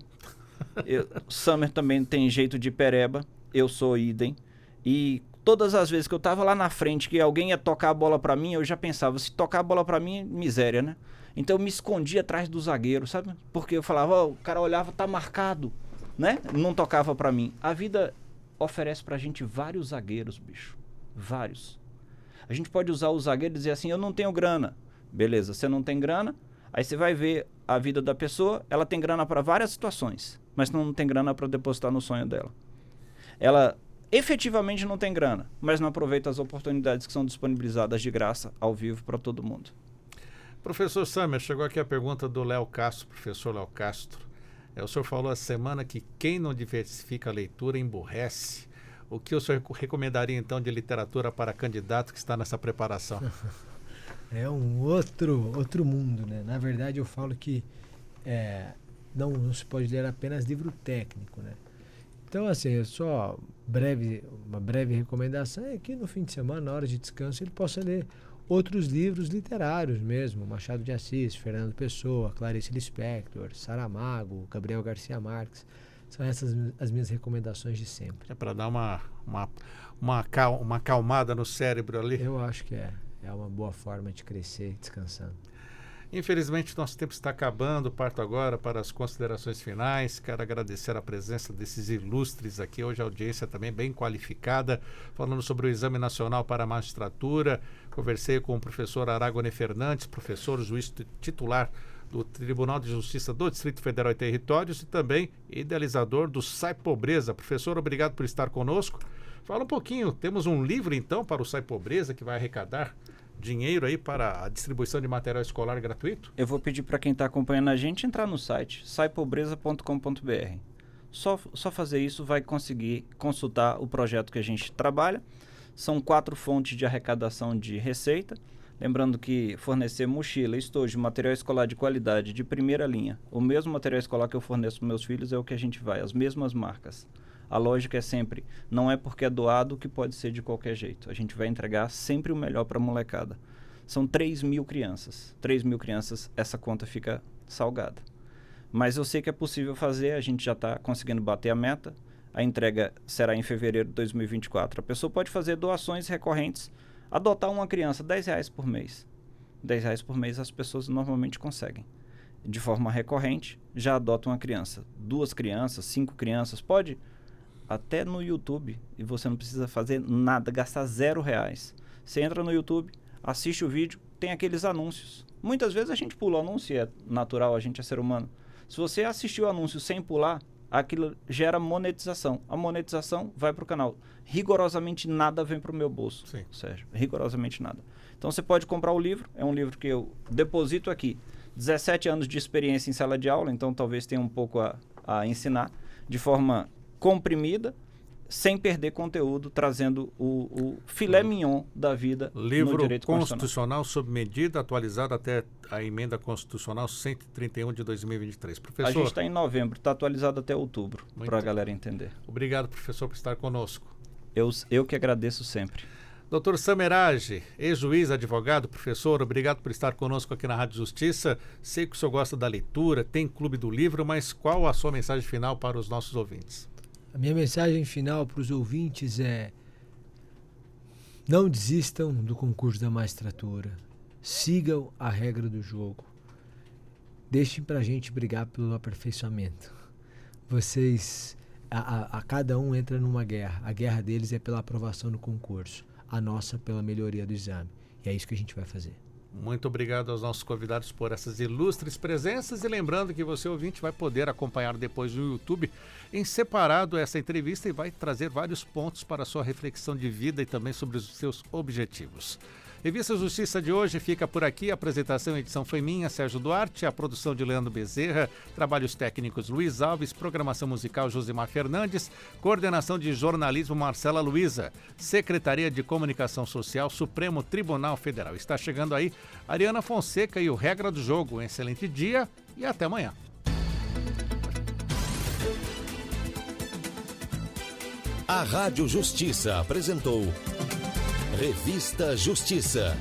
Summer também tem jeito de pereba, eu sou idem. E todas as vezes que eu estava lá na frente, que alguém ia tocar a bola para mim, eu já pensava, se tocar a bola para mim, miséria, né? Então eu me escondia atrás do zagueiro, sabe? Porque eu falava, o cara olhava, tá marcado, né? Não tocava para mim. A vida oferece pra gente vários zagueiros, bicho. Vários. A gente pode usar o zagueiro e dizer assim, eu não tenho grana. Beleza, você não tem grana, aí você vai ver a vida da pessoa, ela tem grana para várias situações, mas não tem grana para depositar no sonho dela. Ela efetivamente não tem grana, mas não aproveita as oportunidades que são disponibilizadas de graça, ao vivo, para todo mundo. Professor Summer, chegou aqui a pergunta do Léo Castro, professor Léo Castro. O senhor falou essa semana que quem não diversifica a leitura emburrece. O que o senhor recomendaria, então, de literatura para candidato que está nessa preparação? É um outro mundo, né? Na verdade, eu falo que não se pode ler apenas livro técnico, né? Então, assim, uma breve recomendação é que no fim de semana, na hora de descanso, ele possa ler outros livros literários mesmo, Machado de Assis, Fernando Pessoa, Clarice Lispector, Saramago, Gabriel Garcia Marques. São essas as minhas recomendações de sempre. É para dar uma acalmada no cérebro ali? Eu acho que é uma boa forma de crescer descansando. Infelizmente, nosso tempo está acabando. Parto agora para as considerações finais. Quero agradecer a presença desses ilustres aqui. Hoje a audiência também bem qualificada, falando sobre o Exame Nacional para a Magistratura. Conversei com o professor Aragone Fernandes, professor juiz titular do Tribunal de Justiça do Distrito Federal e Territórios e também idealizador do Sai Pobreza. Professor, obrigado por estar conosco. Fala um pouquinho, temos um livro então para o Sai Pobreza que vai arrecadar dinheiro aí para a distribuição de material escolar gratuito? Eu vou pedir para quem está acompanhando a gente entrar no site saipobreza.com.br. Só fazer isso vai conseguir consultar o projeto que a gente trabalha. São 4 fontes de arrecadação de receita. Lembrando que fornecer mochila, estojo, material escolar de qualidade, de primeira linha, o mesmo material escolar que eu forneço para meus filhos é o que a gente vai, as mesmas marcas. A lógica é sempre, não é porque é doado que pode ser de qualquer jeito. A gente vai entregar sempre o melhor para a molecada. São 3.000 crianças. 3.000 crianças, essa conta fica salgada. Mas eu sei que é possível fazer, a gente já está conseguindo bater a meta. A entrega será em fevereiro de 2024. A pessoa pode fazer doações recorrentes, adotar uma criança, R$10 por mês. R$10 por mês as pessoas normalmente conseguem. De forma recorrente, já adota uma criança. 2 crianças, 5 crianças, pode até no YouTube. E você não precisa fazer nada, gastar R$0. Você entra no YouTube, assiste o vídeo, tem aqueles anúncios. Muitas vezes a gente pula o anúncio, é natural, a gente é ser humano. Se você assistiu o anúncio sem pular, aquilo gera monetização. A monetização vai para o canal. Rigorosamente nada vem para o meu bolso, Sim. Sérgio. Rigorosamente nada. Então você pode comprar o livro. É um livro que eu deposito aqui. 17 anos de experiência em sala de aula, então talvez tenha um pouco a ensinar. De forma comprimida, sem perder conteúdo, trazendo o filé mignon da vida Livro no direito constitucional sob medida, atualizado até a emenda constitucional 131 de 2023. Professor, A gente está em novembro, está atualizado até outubro, para a galera entender. Obrigado, professor, por estar conosco. Eu que agradeço sempre. Doutor Samerage, ex-juiz, advogado, professor, obrigado por estar conosco aqui na Rádio Justiça. Sei que o senhor gosta da leitura, tem Clube do Livro, mas qual a sua mensagem final para os nossos ouvintes? A minha mensagem final para os ouvintes é: não desistam do concurso da magistratura. Sigam a regra do jogo. Deixem para a gente brigar pelo aperfeiçoamento. Vocês, a cada um entra numa guerra. A guerra deles é pela aprovação do concurso. A nossa pela melhoria do exame. E é isso que a gente vai fazer. Muito obrigado aos nossos convidados por essas ilustres presenças e lembrando que você, ouvinte, vai poder acompanhar depois no YouTube em separado essa entrevista e vai trazer vários pontos para a sua reflexão de vida e também sobre os seus objetivos. Revista Justiça de hoje fica por aqui. A apresentação e edição foi minha, Sérgio Duarte, a produção de Leandro Bezerra, trabalhos técnicos Luiz Alves, programação musical Josimar Fernandes, coordenação de jornalismo Marcela Luiza, Secretaria de Comunicação Social, Supremo Tribunal Federal. Está chegando aí Ariana Fonseca e o Regra do Jogo. Um excelente dia e até amanhã. A Rádio Justiça apresentou Revista Justiça.